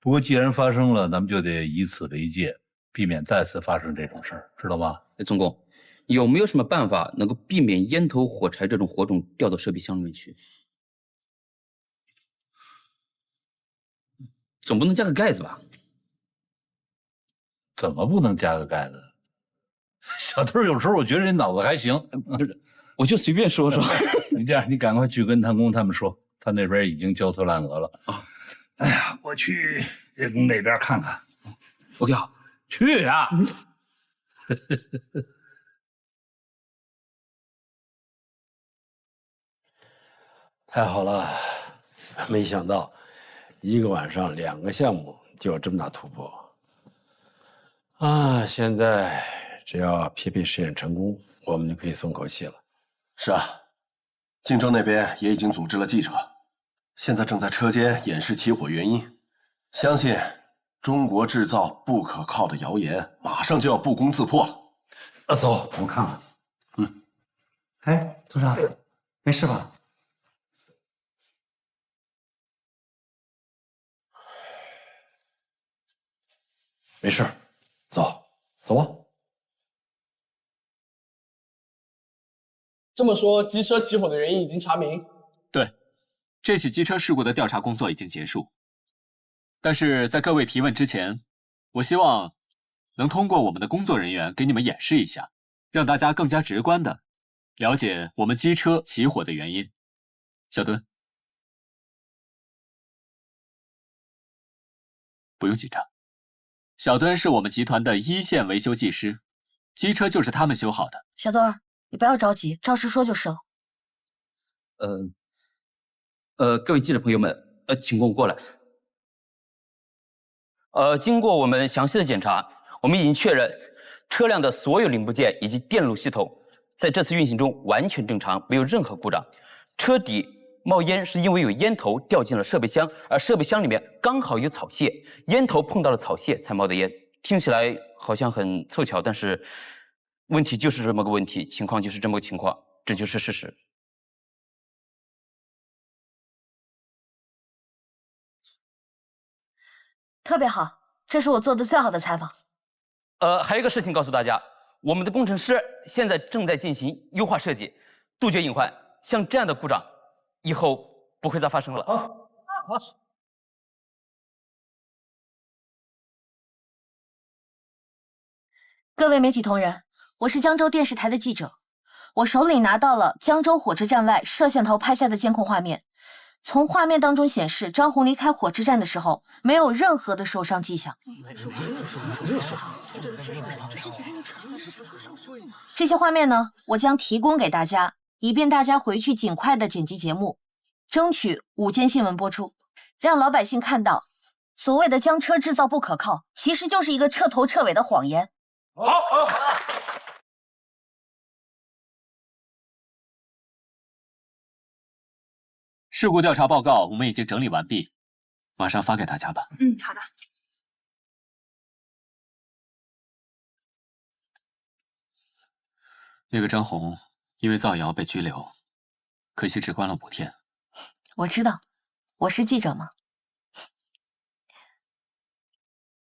不过既然发生了，咱们就得以此为戒，避免再次发生这种事儿，知道吗？总工，有没有什么办法能够避免烟头、火柴这种火种掉到设备箱里面去？总不能加个盖子吧？怎么不能加个盖子？小墩有时候我觉得这脑子还行，我就随便说说。你这样，你赶快去跟谭工他们说，他那边已经焦头烂额了啊！哎呀，我去叶工那边看看。OK， 好，去啊！太好了，没想到一个晚上2个项目就有这么大突破啊！现在只要匹配实验成功，我们就可以松口气了。是啊，竞争那边也已经组织了记者，现在正在车间演示起火原因。相信中国制造不可靠的谣言马上就要不攻自破了。走，我看看去。哎，组长，没事吧？没事，走吧。这么说，机车起火的原因已经查明？对，这起机车事故的调查工作已经结束。但是在各位提问之前，我希望能通过我们的工作人员给你们演示一下，让大家更加直观的了解我们机车起火的原因。小墩，不用紧张。小墩是我们集团的一线维修技师，机车就是他们修好的。小墩儿，你不要着急，照实说就是了。各位记者朋友们，请跟我过来。经过我们详细的检查，我们已经确认车辆的所有零部件以及电路系统在这次运行中完全正常，没有任何故障。车底冒烟是因为有烟头掉进了设备箱，而设备箱里面刚好有草屑，烟头碰到了草屑才冒的烟。听起来好像很凑巧，但是问题就是这么个问题，情况就是这么个情况，这就是事实。特别好，这是我做的最好的采访。还有一个事情告诉大家，我们的工程师现在正在进行优化设计，杜绝隐患。像这样的故障，以后不会再发生了。好。各位媒体同仁，我是江州电视台的记者，我手里拿到了江州火车站外摄像头拍下的监控画面。从画面当中显示，张红离开火车站的时候没有任何的受伤迹象。这些画面呢，我将提供给大家，以便大家回去尽快的剪辑节目，争取午间新闻播出，让老百姓看到所谓的江车制造不可靠，其实就是一个彻头彻尾的谎言。好。事故调查报告我们已经整理完毕，马上发给大家吧。好的。那个张红因为造谣被拘留，可惜只关了5天。我知道，我是记者嘛，